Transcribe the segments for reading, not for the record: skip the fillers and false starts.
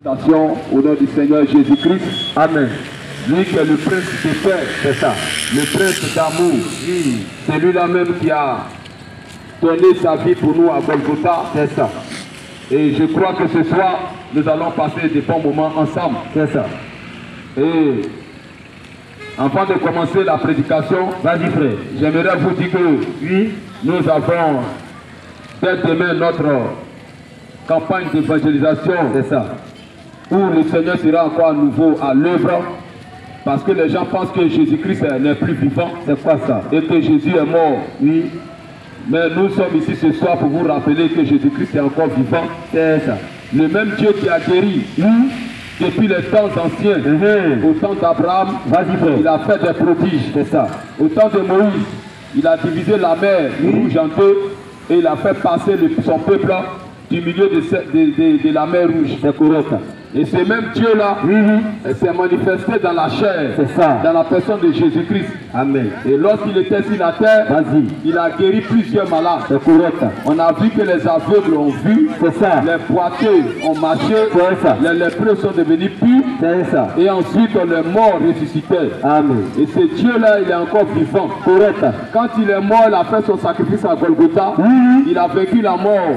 Au nom du Seigneur Jésus-Christ. Amen. Lui qui est le prince de paix, c'est ça. Le prince d'amour. C'est lui-là même qui a donné sa vie pour nous à Golgotha, c'est ça. Et je crois que ce soir, nous allons passer des bons moments ensemble, c'est ça. Et avant de commencer la prédication, vas-y frère, j'aimerais vous dire que oui, nous avons dès demain notre campagne d'évangélisation, c'est ça, où le Seigneur sera encore à nouveau à l'œuvre, parce que les gens pensent que Jésus-Christ n'est plus vivant, c'est quoi ça? Et que Jésus est mort, oui. Mais nous sommes ici ce soir pour vous rappeler que Jésus-Christ est encore vivant, c'est ça. Le même Dieu qui a guéri depuis les temps anciens, au temps d'Abraham, il a fait des prodiges, c'est ça. Au temps de Moïse, il a divisé la mer rouge en deux et il a fait passer son peuple du milieu de la mer rouge, c'est correct. Et ce même Dieu-là s'est manifesté dans la chair, dans la personne de Jésus-Christ. Amen. Et lorsqu'il était sur la terre, il a guéri plusieurs malades. C'est correct. On a vu que les aveugles ont vu, les boiteux ont marché, les lépreux sont devenus purs, et ensuite les morts ressuscitaient. Amen. Et ce Dieu-là, il est encore vivant. Correct. Quand il est mort, il a fait son sacrifice à Golgotha. Il a vaincu la mort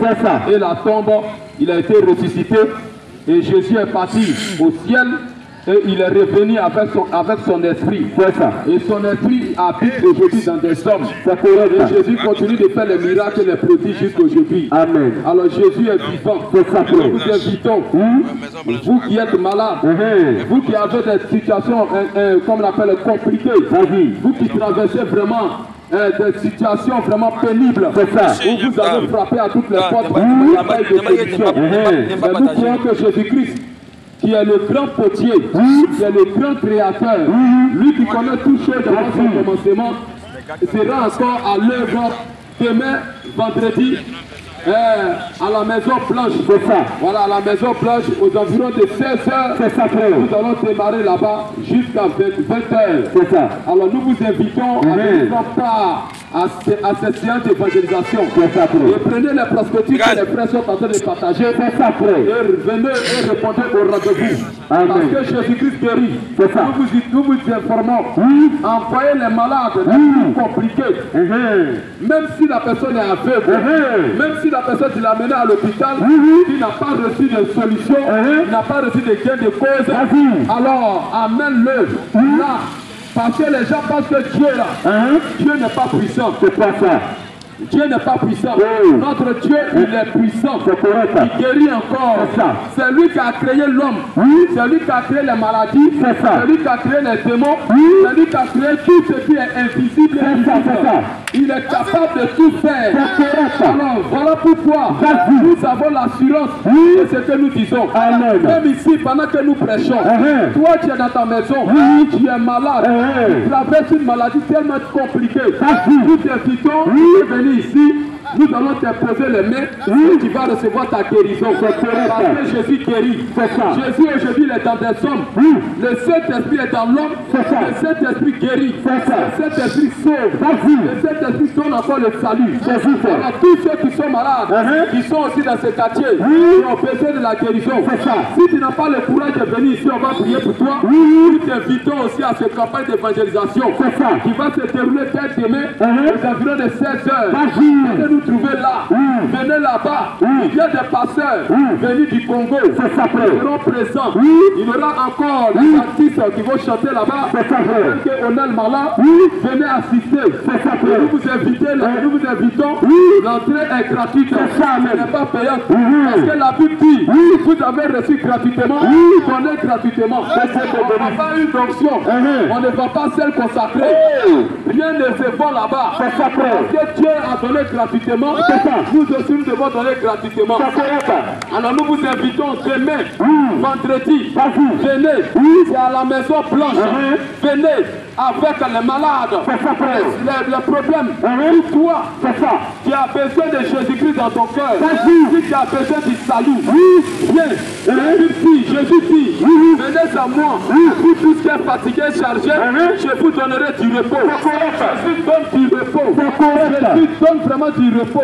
et la tombe. Il a été ressuscité. Et Jésus est parti au ciel et il est revenu avec son esprit. C'est ça. Et son esprit habite aujourd'hui dans des hommes. Et Jésus continue de faire les miracles et les prodiges jusqu'aujourd'hui. Amen. Alors Jésus est vivant. C'est ça. Nous vous invitons, vous qui êtes malades, vous qui avez des situations, comme on appelle, compliquées, vous qui traversez vraiment des situations vraiment pénibles, c'est ça, où vous avez frappé à toutes les portes de solution. Mais nous croyons que Jésus-Christ, qui est le grand potier, qui est le grand créateur, lui qui connaît toutes choses avant son commencement, sera encore à l'œuvre demain, vendredi, à la Maison Blanche, c'est ça. Voilà, à la Maison Blanche, aux environs de 16h, c'est ça, frère. Nous allons démarrer là-bas jusqu'à 20h, c'est ça. Alors nous vous invitons à venir part à cette séance d'évangélisation. C'est ça, frère. Et prenez les prospectus que les frères sont en train de partager, c'est ça, frère. Et venez et répondez au rendez-vous. Parce que Jésus-Christ guérit. C'est ça. Nous vous informons. Envoyez les malades, les plus compliqués. Même si la personne est aveugle, même si la personne qui l'a mené à l'hôpital, qui n'a pas reçu de solution, n'a pas reçu de gain de cause, alors amène-le là. Parce que les gens pensent que Dieu là, Dieu n'est pas puissant. C'est pas ça. Dieu n'est pas puissant. Notre Dieu, il est puissant. Il guérit encore. C'est lui qui a créé l'homme. C'est lui qui a créé les maladies. C'est lui qui a créé les démons. C'est lui qui a créé tout ce qui est invisible. Il est capable de tout faire. Alors voilà pourquoi nous avons l'assurance de ce que nous disons. Même ici, pendant que nous prêchons, toi tu es dans ta maison, tu es malade, tu traverses une maladie tellement compliquée. Nous t'invitons à venir ici. Nous allons te poser les mains et tu vas recevoir ta guérison. Parce que Jésus guérit. Jésus aujourd'hui est dans des hommes. Le Saint-Esprit est dans l'homme. Le Saint-Esprit guérit. Le Saint-Esprit sauve. Le Saint-Esprit donne encore le salut. Alors tous ceux qui sont malades, qui sont aussi dans ce quartier, qui ont besoin de la guérison. Si tu n'as pas le courage de venir ici, on va prier pour toi. Nous t'invitons aussi à cette campagne d'évangélisation qui va se dérouler dès demain aux environs de 16h. Nous trouver là, venez là-bas, il y a des pasteurs venus du Congo, ils seront présents, il y aura encore des artistes qui vont chanter là-bas, Onel Mala, venez assister, nous vous invitons, l'entrée est gratuite, elle n'est pas payante, parce que la Bible dit, vous avez reçu gratuitement, donnez gratuitement, on n'a pas une onction, on ne va pas seul consacrer, rien ne se vend là-bas, parce que Dieu a donné gratuitement. Nous aussi nous devons donner gratuitement. Alors nous vous invitons demain, vendredi, venez, c'est à la Maison Blanche, venez. avec les malades, les problèmes. Si toi, tu as besoin de Jésus-Christ dans ton cœur, si tu as besoin du salut, viens. Jésus dit, venez à moi, vous tous qui êtes fatigués, chargés, je vous donnerai du repos. Jésus donne du repos. Jésus donne vraiment du repos.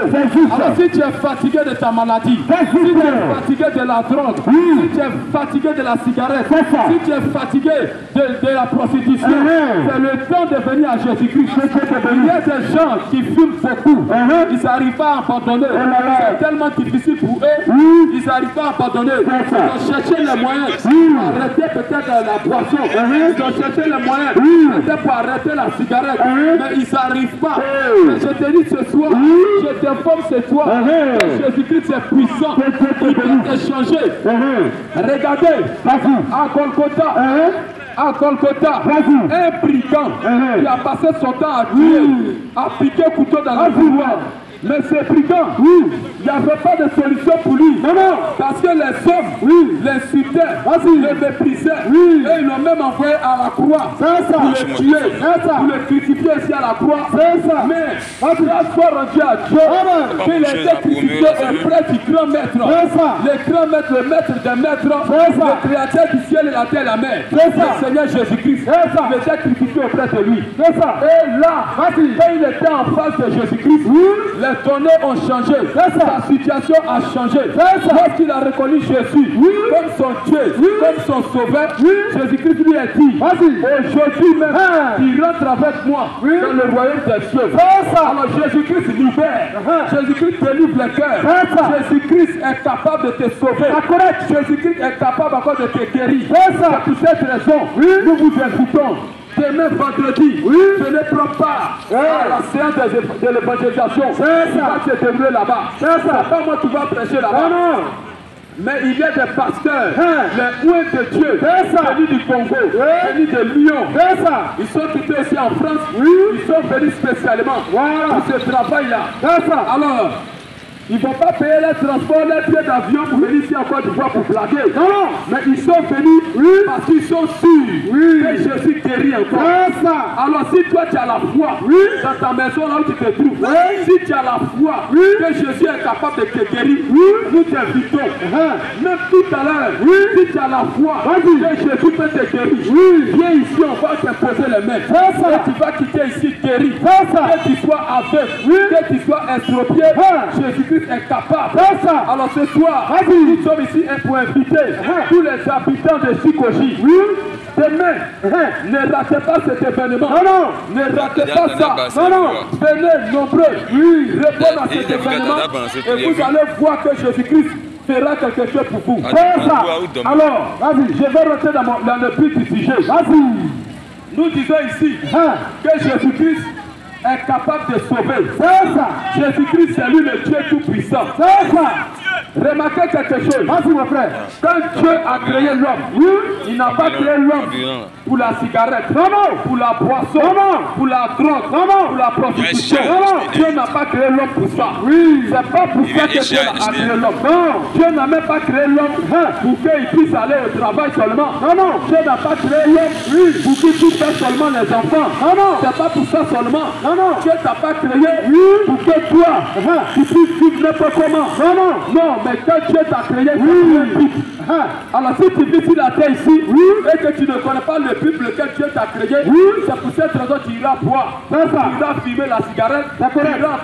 Alors si tu es fatigué de ta maladie, si tu es fatigué de la drogue, si tu es fatigué de la cigarette, si tu es fatigué de la prostitution, c'est le temps de venir à Jésus-Christ. Il y a des gens qui fument beaucoup, ils n'arrivent pas à abandonner. C'est tellement difficile pour eux, ils n'arrivent pas à abandonner. Ils ont cherché les moyens pour arrêter peut-être la boisson. Ils ont cherché les moyens peut-être pour arrêter la cigarette, mais ils n'arrivent pas. Mais je te dis ce soir, je t'informe ce soir, Jésus-Christ est puissant, il peut te changer. Regardez, à Golgotha, un brigand qui a passé son temps à tuer, à piquer couteau dans la couloir. Mais ce brigand, il n'y avait pas de solution pour lui. Parce que les hommes l'insultaient, le méprisaient. Et ils l'ont même envoyé à la croix pour le tuer, pour le crucifier ici à la croix. Mais grâce soit rendue à Dieu, qu'il a été crucifié auprès du grand maître. Le grand maître, le maître des maîtres, le créateur du ciel et la terre et la mer. Le Seigneur Jésus-Christ, il était crucifié auprès de lui. Et là, quand il était en face de Jésus-Christ, les données ont changé, sa situation a changé. Lorsqu'il a reconnu Jésus comme son Dieu, comme son sauveur, Jésus-Christ lui a dit, aujourd'hui même, tu rentres avec moi dans le royaume des cieux. Alors Jésus-Christ libère, Jésus-Christ délivre les cœurs, Jésus-Christ est capable de te sauver, Jésus-Christ est capable encore de te guérir. C'est pour cette raison, nous vous invitons. Demain vendredi, venez prendre part à la séance de l'évangélisation. Tu vas te dérouler là-bas. C'est pas moi qui va prêcher là-bas. Mais il y a des pasteurs, les ouins de Dieu, venus du Congo, venus de Lyon. Ils sont quittés ici en France. Ils sont venus spécialement pour ce travail-là. Alors, ils ne vont pas payer les transports, les billets d'avion pour venir ici en Côte d'Ivoire pour blaguer. Mais ils sont venus parce qu'ils sont sûrs que Jésus guérit encore. Alors si toi tu as la foi dans ta maison là où tu te trouves, si tu as la foi que Jésus est capable de te guérir, nous t'invitons. Même tout à l'heure, si tu as la foi que Jésus peut te guérir, viens ici, on va te poser les mains. Et tu vas quitter ici guéri. Que tu sois aveugle, que tu sois estropié, Jésus-Christ est capable. Alors ce soir, nous sommes ici pour inviter tous les habitants de Sikoji. Demain, ne ratez pas cet événement. Ne ratez pas ça. Venez nombreux. Répondez à cet événement et vous allez voir que Jésus-Christ fera quelque chose pour vous. Alors, je vais rentrer dans le but du sujet. Nous disons ici que Jésus-Christ est capable de sauver. Jésus-Christ, c'est lui le Dieu tout-puissant. Remarquez quelque chose. Mon frère. Quand Dieu a créé l'homme, il n'a pas créé l'homme pour la cigarette, pour la boisson, pour la drogue, pour la prostitution. Dieu n'a pas créé l'homme pour ça. C'est pas pour ça que Dieu a créé l'homme. Dieu n'a même pas créé l'homme pour qu'il puisse aller au travail seulement. Dieu n'a pas créé l'homme pour qu'il puisse faire seulement les enfants. C'est pas pour ça seulement. Dieu t'a pas créé pour que toi, tu puisses vivre n'importe comment. Non, mais quand Dieu t'a créé, alors si tu vis sur la terre ici, et que tu ne connais pas le but pour lequel Dieu t'a créé, c'est pour cette raison que tu iras boire, tu iras fumer la cigarette, tu iras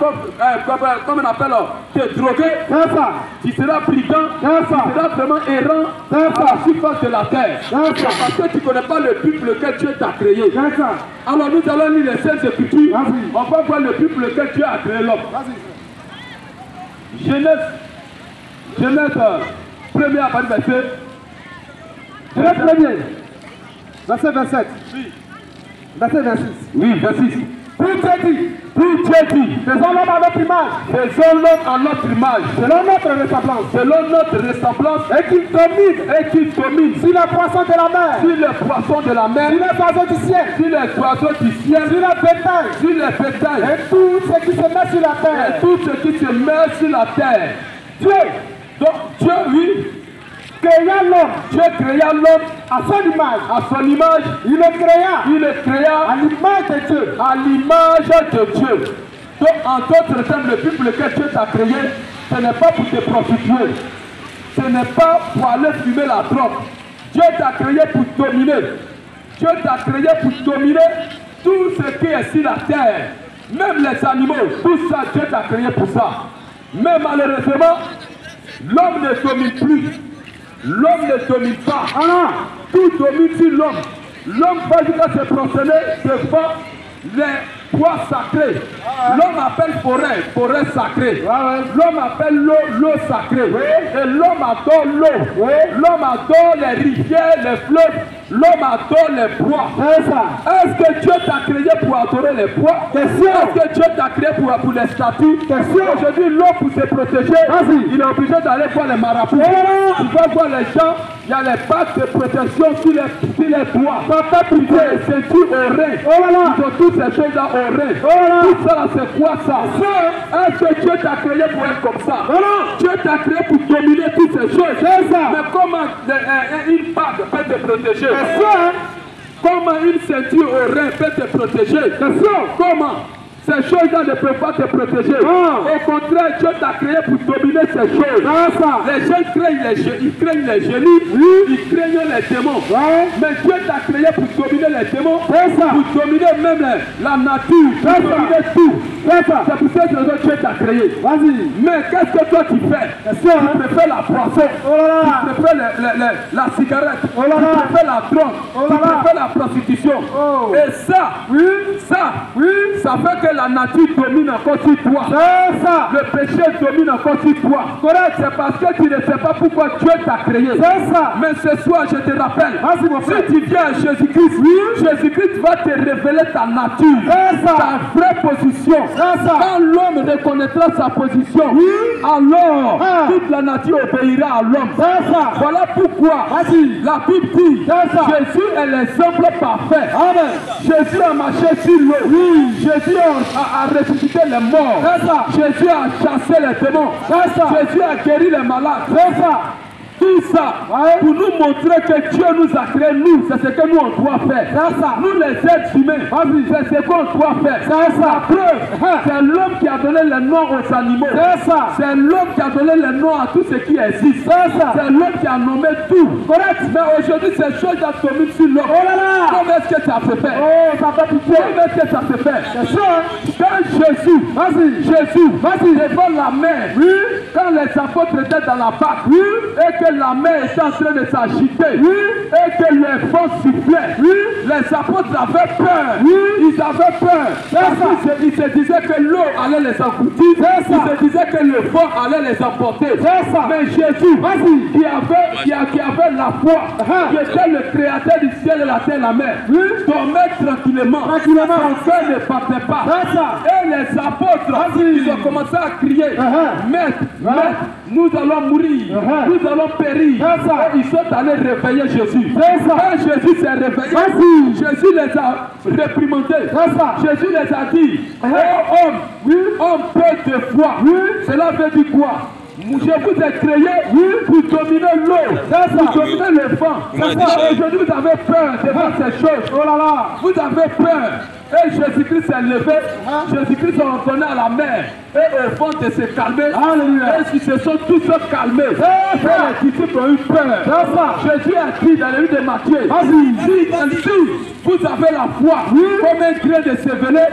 comme on appelle, te droguer, tu seras brigand, tu seras vraiment errant à la surface de la terre. Parce que tu ne connais pas le but pour lequel Dieu t'a créé. Alors nous allons lire les Saintes Écritures, on va voir le but pour lequel Dieu a créé l'homme. Genèse, premier à partir verset. Genèse premier, verset 27. Verset 26. Oui, 26. Puis Dieu dit, faisons l'homme à notre image. Faisons l'homme à notre image. Selon notre ressemblance. Selon notre ressemblance. Et qu'il domine. Sur les poissons de la mer. Sur les poissons de la mer. Sur les oiseaux du ciel. Sur les oiseaux du ciel. Sur les bétails. Sur les bétails. Et tout ce qui se met sur la terre. Et tout ce qui se met sur la terre. Dieu, donc Dieu, oui. créa l'homme. Dieu créa l'homme À son image. à son image. Il le créa. Il le créa À l'image de Dieu. à l'image de Dieu. Donc, en d'autres termes, le but pour lequel Dieu t'a créé, ce n'est pas pour te prostituer. Ce n'est pas pour aller fumer la drogue. Dieu t'a créé pour dominer. Dieu t'a créé pour dominer tout ce qui est sur la terre. Même les animaux, tout ça, Dieu t'a créé pour ça. Mais malheureusement, l'homme ne domine plus. L'homme ne domine pas. Tout domine sur l'homme. L'homme va jusqu'à se prosterner devant les bois sacrés. L'homme appelle forêt sacrée. L'homme appelle l'eau sacrée. Et l'homme adore l'eau. L'homme adore les rivières, les fleuves. L'homme adore les bois. Est-ce que Dieu t'a créé pour adorer les bois? Est-ce que Dieu t'a créé pour les statues? Aujourd'hui, l'homme pour se protéger, il est obligé d'aller voir les marabouts. Il va voir les gens, il y a les bacs de protection sur les bois. Il y a les ceintures au rein. Ils ont toutes ces choses-là au rein. Tout ça, c'est quoi ça? Est-ce que Dieu t'a créé pour être comme ça? Dieu t'a créé pour dominer toutes ces choses. Mais comment une bague peut te protéger? Comment une ceinture au rein peut te protéger? Comment? Ces choses-là ne peuvent pas te protéger. Au contraire, Dieu t'a créé pour dominer ces choses. Les gens craignent les génies, ils craignent les démons. Mais Dieu t'a créé pour dominer les démons, pour dominer même la nature, pour dominer tout. C'est pour ça que Dieu t'a créé. Mais qu'est-ce que toi tu fais? Tu préfères la poisson, tu préfères la cigarette, tu préfères la drogue, tu préfères la prostitution. Et ça fait que la nature domine encore sur toi. Le péché domine encore sur toi. C'est parce que tu ne sais pas pourquoi Dieu t'a créé. Mais ce soir, je te rappelle, si tu viens à Jésus-Christ, Jésus-Christ va te révéler ta nature, ta vraie position. Quand l'homme reconnaîtra sa position, alors toute la nature obéira à l'homme. Voilà pourquoi la Bible dit Jésus est l'exemple parfait. Jésus a marché sur l'eau. Jésus a ressuscité les morts. Jésus a chassé les démons. Jésus a guéri les malades. Tout ça pour nous montrer que Dieu nous a créé, nous, c'est ce que nous on doit faire. Nous les êtres humains, c'est ce qu'on doit faire. La preuve, c'est l'homme qui a donné les noms aux animaux. C'est l'homme qui a donné les noms à tout ce qui existe. C'est l'homme qui a nommé tout. Mais aujourd'hui, ces choses dominent sur l'homme. Comment est-ce que ça se fait? Comment est-ce que ça se fait? Quand Jésus devant la mer, quand les apôtres étaient dans la barque, et que la mer était en train de s'agiter, et que les vents sifflaient, les apôtres avaient peur. Ils avaient peur. Ils se disaient que l'eau allait les engloutir. Ils se disaient que le vent allait les emporter. Mais Jésus, qui avait la foi, qui était le créateur du ciel et la terre et la mer, dormait tranquillement. Son cœur ne battait pas. Et les apôtres, ils ont commencé à crier, Maître, nous allons mourir, nous allons périr. Et ils sont allés réveiller Jésus. Quand Jésus s'est réveillé, Jésus les a réprimandés. Jésus les a dit, homme peu de foi. Cela veut dire quoi? Je vous ai créé pour dominer l'eau, pour dominer le vent. Aujourd'hui, vous avez peur de voir ces choses. Vous avez peur. Et Jésus-Christ s'est levé. Jésus-Christ a ordonné à la mer et au vent de se calmer. Et ils se sont tous calmés. Et les disciples ont eu peur. Jésus a dit dans le livre de Matthieu, si vous avez la foi comme un grain de sévéné,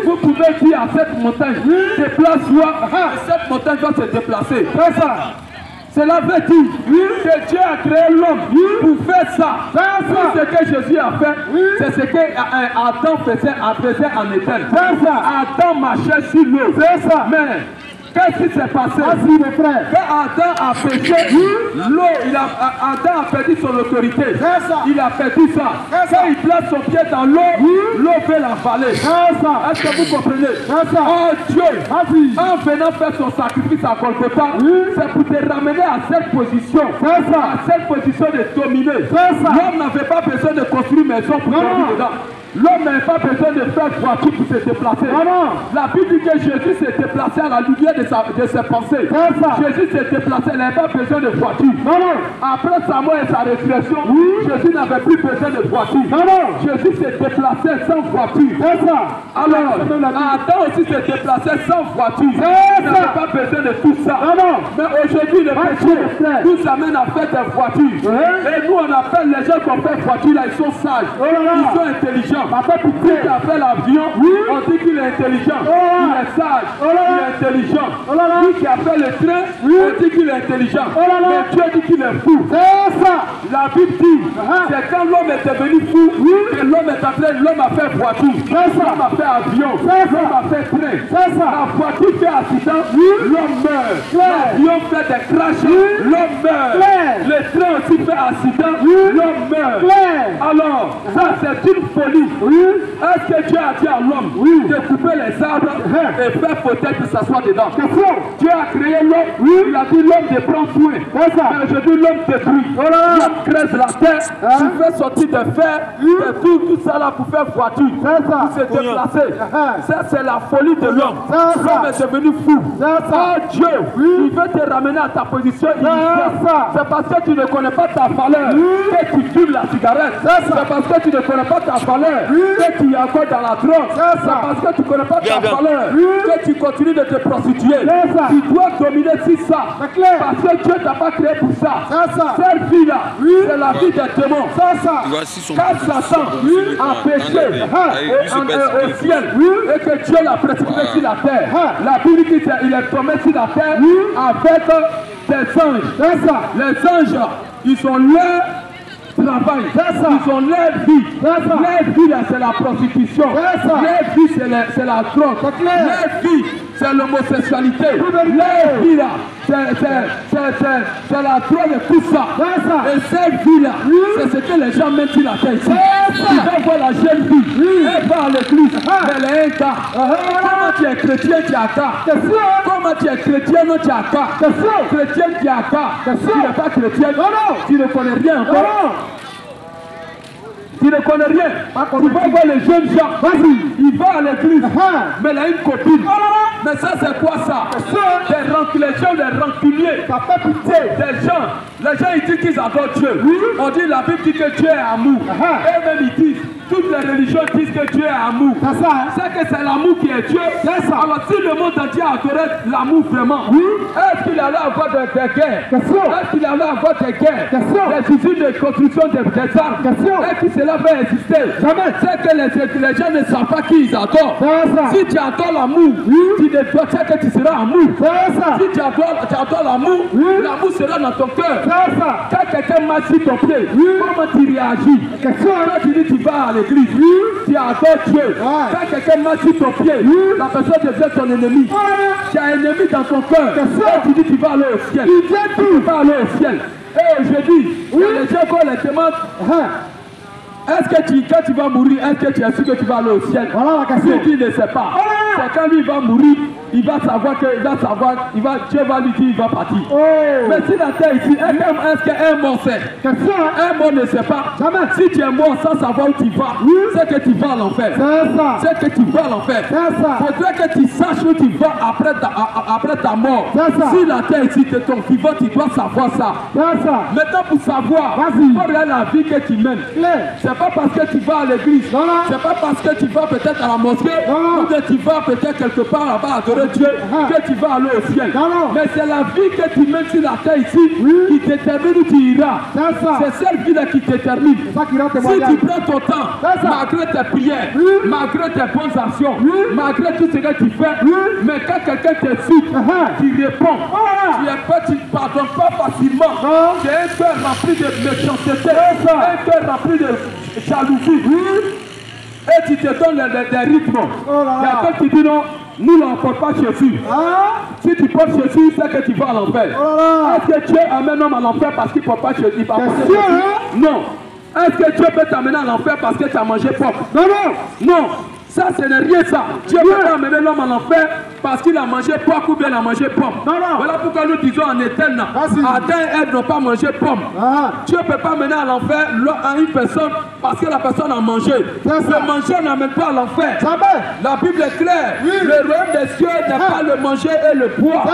vous pouvez dire à cette montagne, déplace-toi, et cette montagne va se déplacer. Cela veut dire que Dieu a créé l'homme pour faire ça. Ce que Jésus a fait, c'est ce que Adam faisait en Éden. Adam marchait sur l'eau. Mais qu'est-ce qui s'est passé? Quand Adam a péché, l'eau, Adam a perdu son autorité. Il a perdu ça. Quand il place son pied dans l'eau, l'eau fait l'avaler. Est-ce que vous comprenez? Oh Dieu, en venant faire son sacrifice à Golgotha, c'est pour te ramener à cette position. À cette position de dominer. L'homme n'avait pas besoin de construire une maison pour dormir dedans. L'homme n'a pas besoin de faire voiture pour se déplacer. La Bible dit que Jésus s'est déplacé à la lumière de ses pensées. Jésus s'est déplacé, il n'avait pas besoin de voiture. Après sa mort et sa résurrection, Jésus n'avait plus besoin de voiture. Jésus s'est déplacé sans voiture. Alors, Adam aussi s'est déplacé sans voiture. Il n'avait pas besoin de tout ça. Mais aujourd'hui, le péché nous amène à faire des voitures. Et nous, on appelle les gens qui ont fait voiture, là, ils sont sages. Ils sont intelligents. Celui qui a fait l'avion, on dit qu'il est intelligent. Il est sage. Il est intelligent. Lui qui a fait le train, on dit qu'il est intelligent. Mais Dieu dit qu'il est fou. La Bible dit, c'est quand l'homme est devenu fou que l'homme est appelé, l'homme a fait voiture. L'homme a fait avion. L'homme a fait train. La voiture fait accident, l'homme meurt. L'avion fait des crashs, l'homme meurt. Le train aussi fait accident, l'homme meurt. Alors, ça c'est une folie. Est-ce que Dieu a dit à l'homme de couper les arbres et faire fauteuil pour s'asseoir dedans? Dieu a créé l'homme, il a dit l'homme de prendre soin. Mais aujourd'hui l'homme détruit. L'homme crève la terre, il fait sortir de fer, tout ça là pour faire voiture, pour se déplacer. Ça c'est la folie de l'homme. L'homme est devenu fou. Oh Dieu, il veut te ramener à ta position initiale. C'est parce que tu ne connais pas ta valeur que tu fumes la cigarette. C'est parce que tu ne connais pas ta valeur que tu es encore dans la drogue. C'est parce que tu ne connais pas ta valeur que tu continues de te prostituer. Tu dois dominer sur ça. Parce que Dieu ne t'a pas créé pour ça. Cette vie-là, c'est la vie des démons. Quand Satan a péché au ciel et que Dieu l'a précipité sur la terre, la Bible dit qu'il est tombé sur la terre avec des anges. Les anges, ils ont leur travail, ils ont leur vie. Leur vie, c'est la prostitution. Leur vie, c'est la drogue. Leur vie, c'est l'homosexualité. Leur vie, là, c'est la drogue et tout ça. Et cette vie-là, c'est ce que les gens mettent sur la tête. Tu vas voir la jeune fille, elle va à l'église, elle est un cas. Comment tu es chrétien, tu as cas. Comment tu es chrétien, non, tu as cas. Chrétien, tu as cas. Tu n'es pas chrétien, tu ne connais rien encore. Tu ne connais rien. Tu vas voir les jeunes gens. Il va à l'église, mais il a une copine. Mais ça, c'est quoi ça? Les gens, des rancuniers. Ça fait pitié. Des gens. Les gens, ils disent qu'ils adorent Dieu. On dit, la Bible dit que Dieu est amour. Et même ils disent, toutes les religions disent que Dieu est amour. C'est que c'est l'amour qui est Dieu. Alors si le monde entier adorait l'amour vraiment, est-ce qu'il allait avoir des guerres? Est-ce qu'il allait avoir des guerres? Des usines de construction des armes? Est-ce que cela va exister? C'est que les gens ne savent pas qui ils adorent. Si tu adores l'amour, tu ne dois pas que tu seras amour. Si tu adores l'amour, l'amour sera dans ton cœur. Quand quelqu'un marche sur ton pied, comment tu réagis? Quand tu dis tu vas à l'église, tu adores Dieu. Quand quelqu'un marche sur ton pied, la personne devient ton ennemi. Tu as un ennemi dans ton cœur. Quand tu dis tu vas aller au ciel, tu vas aller au ciel. Et aujourd'hui, les gens qu'on les demande, est-ce que quand tu vas mourir, est-ce que tu es sûr que tu vas aller au ciel? Si tu ne sais pas, c'est quand lui va mourir, il va savoir que, Dieu va lui dire, il va partir. Mais si la terre ici, est-ce qu'un mort sait? Un mort ne sait pas. Si tu es mort sans savoir où tu vas, c'est que tu vas à l'enfer. C'est que tu vas à l'enfer. Il faudrait que tu saches où tu vas après ta mort. Si la terre ici, tu es ton vivant, tu dois savoir ça. Maintenant, pour savoir, il faut regarder la vie que tu mènes. C'est pas parce que tu vas à l'église, c'est pas parce que tu vas peut-être à la mosquée, ou que tu vas peut-être quelque part là-bas adorer Dieu, que tu vas aller au ciel. Mais c'est la vie que tu mènes sur la terre ici qui détermine où tu iras. C'est cette vie-là qui détermine. Si tu prends ton temps, malgré tes prières, malgré tes bonnes actions, malgré tout ce que tu fais, mais quand quelqu'un t'insulte, tu réponds. Tu ne pardonnes pas facilement. Tu as un cœur rempli de méchanceté, un cœur rempli de jalousie. Et tu te donnes des rythmes. Il y a quelqu'un qui dit non, nous ne portons pas Jésus. Si tu portes Jésus, c'est que tu vas à l'enfer. Est-ce que Dieu amène un homme à l'enfer parce qu'il ne porte pas Jésus? Non. Est-ce que Dieu peut t'amener à l'enfer parce que tu as mangé porc? Non. Ça, ce n'est rien ça. Dieu peut amener l'homme à l'enfer parce qu'il a mangé porc ou bien il a mangé pomme. Non, non. Voilà pourquoi nous disons en Éternel, Adam et Ève n'ont pas mangé pomme. Dieu ne peut pas mener à l'enfer à une personne parce que la personne a mangé. Le manger n'amène pas à l'enfer. La Bible est claire. Le royaume des cieux n'est pas le manger et le boire.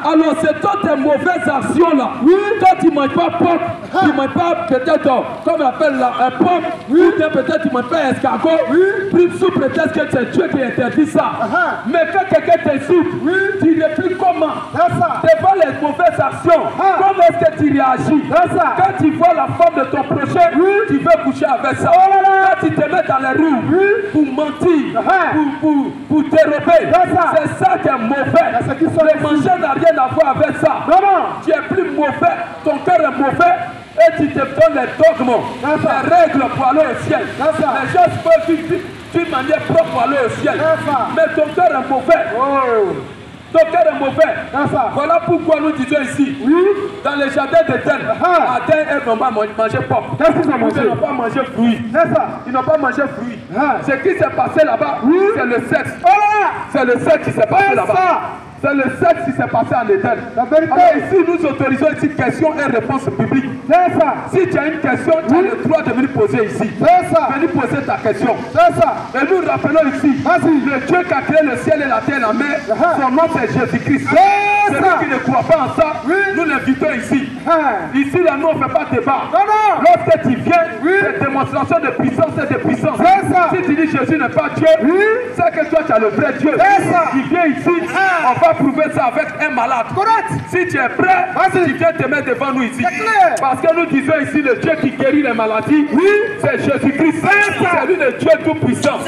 Alors c'est toutes tes mauvaises actions là. Toi tu ne manges pas pomme, tu ne manges pas peut-être comme on appelle un pomme, ou bien peut-être tu ne manges pas escargot, sous prétexte que c'est Dieu qui interdit ça. Mais quand quelqu'un t'insulte, tu répliques comment? Devant les mauvaises actions, comment est-ce que tu réagis? Quand tu vois la femme de ton prochain, tu veux coucher avec ça. Quand tu te mets dans les rues pour mentir, pour dérober, c'est ça qui est mauvais. Le manger n'a rien à voir avec ça. Tu es plus mauvais, ton cœur est mauvais. Et tu te donnes les dogmes, les règles pour aller au ciel. Les gens peuvent vivre d'une manière propre pour aller au ciel. Mais ton cœur est mauvais. Ton cœur est mauvais. Voilà pourquoi nous disons ici, dans les jardins d'Éden, Adam et Ève n'ont pas mangé pomme. Ils n'ont pas mangé fruits. Ils n'ont pas mangé fruits. Ce qui s'est passé là-bas, c'est le sexe. C'est le sexe qui s'est passé là-bas. C'est le sexe qui s'est passé en Éden. Alors ici, nous autorisons ici question et réponse publique. Si tu as une question, tu as le droit de venir poser ici. Venir poser ta question. Et nous rappelons ici, le Dieu qui a créé le ciel et la terre et la mer, son nom c'est Jésus-Christ. Celui qui ne croit pas en ça, nous l'invitons ici. Ici, là, nous on ne fait pas débat. Lorsque tu viens, c'est démonstration de puissance et de puissance. Si tu dis Jésus n'est pas Dieu, c'est que toi tu as le vrai Dieu. Il vient ici, on va prouver ça avec un malade. Si tu es prêt, tu viens te mettre devant nous ici. Parce que nous disons ici le Dieu qui guérit les maladies, c'est Jésus-Christ. C'est lui le Dieu tout-puissant.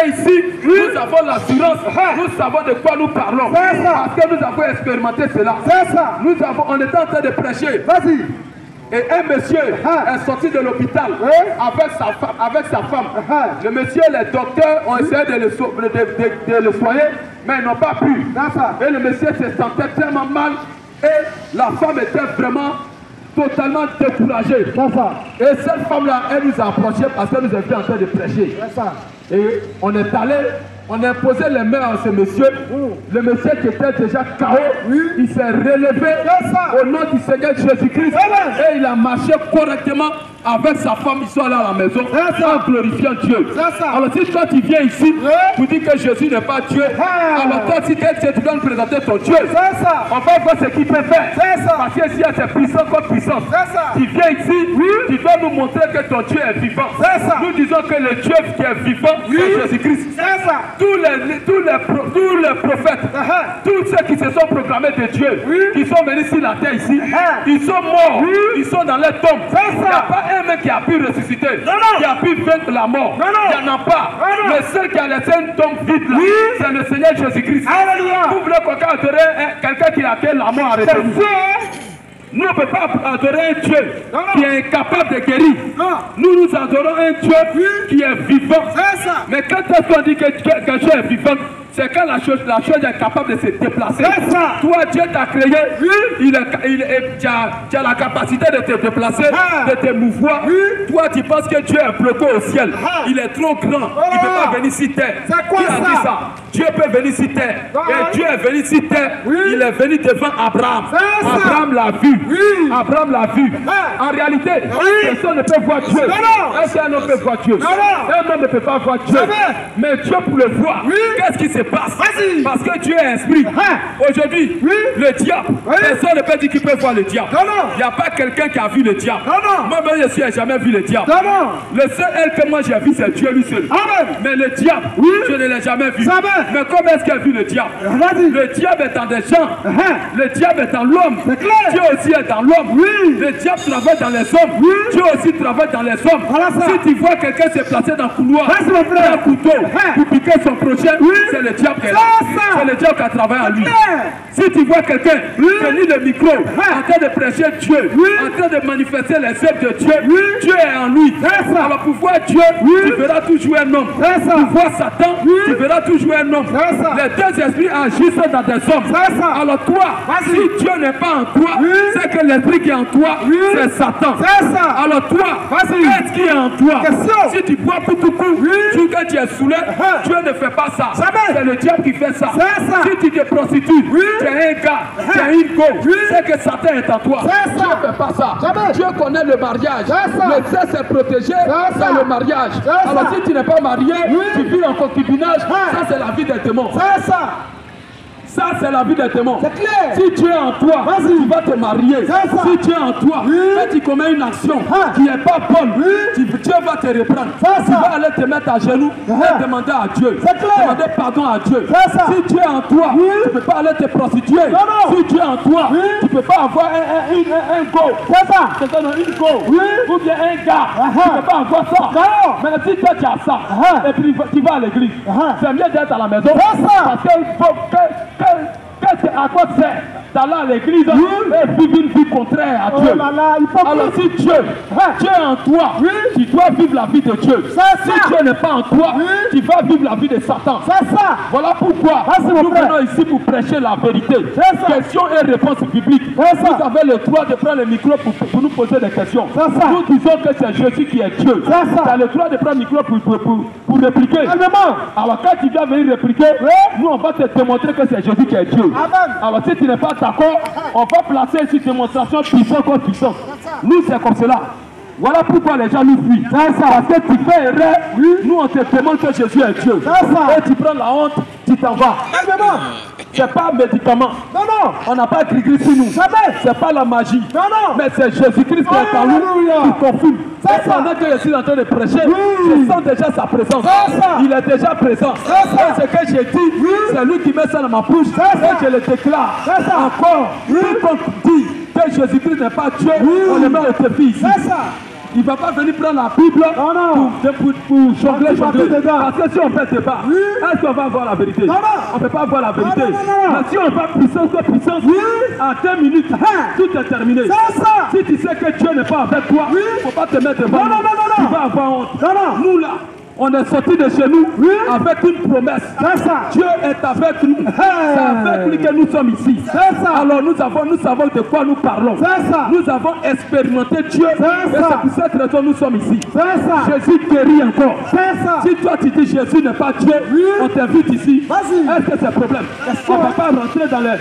Et ici, nous avons l'assurance, nous savons de quoi nous parlons. Parce que nous avons expérimenté cela. On était en train de prêcher. Et un monsieur est sorti de l'hôpital avec sa femme. Le monsieur et les docteurs ont essayé de le soigner, mais ils n'ont pas pu. Et le monsieur se sentait tellement mal et la femme était vraiment totalement découragée. Et cette femme-là, elle nous a approchés parce qu'elle nous était en train de prêcher. Et on est allé, on a posé les mains à ce monsieur. Le monsieur qui était déjà KO, il s'est relevé au nom du Seigneur Jésus-Christ. Et il a marché correctement avec sa femme. Ils sont allés à la maison en glorifiant Dieu. Alors si toi tu viens ici, tu dis que Jésus n'est pas Dieu, alors toi si tu dois nous présenter ton Dieu, on va voir ce qu'il peut faire. Parce que s'il y a cette puissance contre puissance, tu viens ici, tu dois nous montrer que ton Dieu est vivant. Nous disons que le Dieu qui est vivant, c'est Jésus-Christ. Tous les prophètes, tous ceux qui se sont proclamés de Dieu, qui sont venus sur la terre ici, ils sont morts, ils sont dans les tombes. Il n'y a pas un mec qui a pu ressusciter, qui a pu vaincre la mort. Il n'y en a pas. Le seul qui a laissé une tombe vide, c'est le Seigneur Jésus-Christ. Vous voulez quelqu'un qui a fait la mort arrêtée. Nous ne pouvons pas adorer un Dieu qui est incapable de guérir. Nous adorons un Dieu qui est vivant. Mais quand est-ce qu'on dit que Dieu est vivant, c'est quand la chose est capable de se déplacer. Toi, Dieu t'a créé, tu as la capacité de te déplacer, de te mouvoir. Toi, tu penses que Dieu est bloqué au ciel. Il est trop grand, il ne peut pas venir sur terre. Qui a dit ça? Dieu peut venir sur terre. Et Dieu est venu sur terre, il est venu devant Abraham. Abraham l'a vu. Abraham l'a vu. En réalité, personne ne peut voir Dieu. Un homme peut voir Dieu. Un homme ne peut pas voir Dieu. Mais Dieu pour le voir, qu'est-ce qui se passe? Parce que Dieu est esprit. Aujourd'hui, le diable, personne ne peut dire qu'il peut voir le diable. Il n'y a pas quelqu'un qui a vu le diable. Moi-même, je n'ai jamais vu le diable. Le seul que moi j'ai vu, c'est Dieu lui seul. Mais le diable, je ne l'ai jamais vu. Mais comment est-ce qu'il a vu le diable? Le diable est dans des gens. Le diable est dans l'homme. Dieu aussi est dans l'homme. Le diable travaille dans les hommes. Dieu aussi travaille dans les hommes. Si tu vois quelqu'un se placer dans le couloir, un couteau pour piquer son prochain, c'est le diable qui est là. C'est le diable qui a travaillé en lui. Si tu vois quelqu'un tenir le micro, en train de prêcher Dieu, en train de manifester les œuvres de Dieu, Dieu est en lui. Alors pour voir Dieu, tu verras toujours un homme. Pour voir Satan, tu verras toujours un homme. Les deux esprits agissent dans des hommes. Alors toi, si Dieu n'est pas en toi, c'est que l'esprit qui est en toi, c'est Satan. Alors toi, est-ce qui est en toi. Question. Si tu bois pour tout coup, quand tu es saoulé, Dieu ne fait pas ça. C'est le diable qui fait ça. Si tu te prostitues, tu es un gars, tu es une go, c'est que Satan est en toi. Dieu ne fait pas ça. Dieu connaît le mariage. Le sexe est protégé dans le mariage. Alors si tu n'es pas marié, tu vis en concubinage, ça c'est la vie des démons. Ça, c'est la vie des démons. C'est clair. Si tu es en toi, tu vas te marier. Si tu es en toi, quand tu commets une action qui n'est pas bonne, Dieu va te reprendre. Tu vas aller te mettre à genoux et demander à Dieu. Demander pardon à Dieu. Si tu es en toi, tu ne peux pas aller te prostituer. Si tu es en toi, tu ne peux pas avoir un go. Une go. Ou bien un gars. Tu ne peux pas avoir ça. Mais si toi tu as ça, et puis tu vas à l'église, c'est mieux d'être à la maison. Parce que à quoi sert d'aller à l'église et vivre une vie contraire à Dieu? Alors si Dieu est en toi, tu dois vivre la vie de Dieu. Si Dieu n'est pas en toi, tu vas vivre la vie de Satan. Voilà pourquoi nous venons ici pour prêcher la vérité. Questions et réponses bibliques. Vous avez le droit de prendre le micro pour nous poser des questions. Nous disons que c'est Jésus qui est Dieu. Tu as le droit de prendre le micro pour répliquer. Alors quand tu viens venir répliquer, nous on va te démontrer que c'est Jésus qui est Dieu. Alors si tu n'es pas d'accord, on va placer cette démonstration puissante contre puissante. Nous c'est comme cela. Voilà pourquoi les gens nous fuient. Parce que tu fais erreur, nous on te demande que Jésus est Dieu. Et tu prends la honte, tu t'en vas. C'est pas un médicament. On n'a pas gris sur nous. C'est pas la magie. Mais c'est Jésus-Christ qui est en nous, qui confirme. Pendant que je suis en train de prêcher, je sens déjà sa présence. Il est déjà présent. Et ce que j'ai dit, c'est lui qui met ça dans ma bouche. Et je le déclare. Encore, quiconque dit que Jésus-Christ n'est pas Dieu, on le met au défi ici. Il ne va pas venir prendre la Bible pour jongler. Parce que si on fait débat, est-ce qu'on va avoir la vérité? On ne peut pas avoir la vérité. Mais si on va puissance que puissance, en 2 minutes, tout est terminé. Si tu sais que Dieu n'est pas avec toi, il ne faut pas te mettre devant. Tu vas avoir honte. Nous là, on est sorti de chez nous avec une promesse. Dieu est avec nous. C'est avec lui que nous sommes ici. Alors nous savons de quoi nous parlons. Nous avons expérimenté Dieu. Et c'est pour cette raison que nous sommes ici. Jésus guérit encore. Si toi tu dis Jésus n'est pas Dieu, on t'invite ici. Est-ce que c'est un problème? On ne va pas rentrer dans les...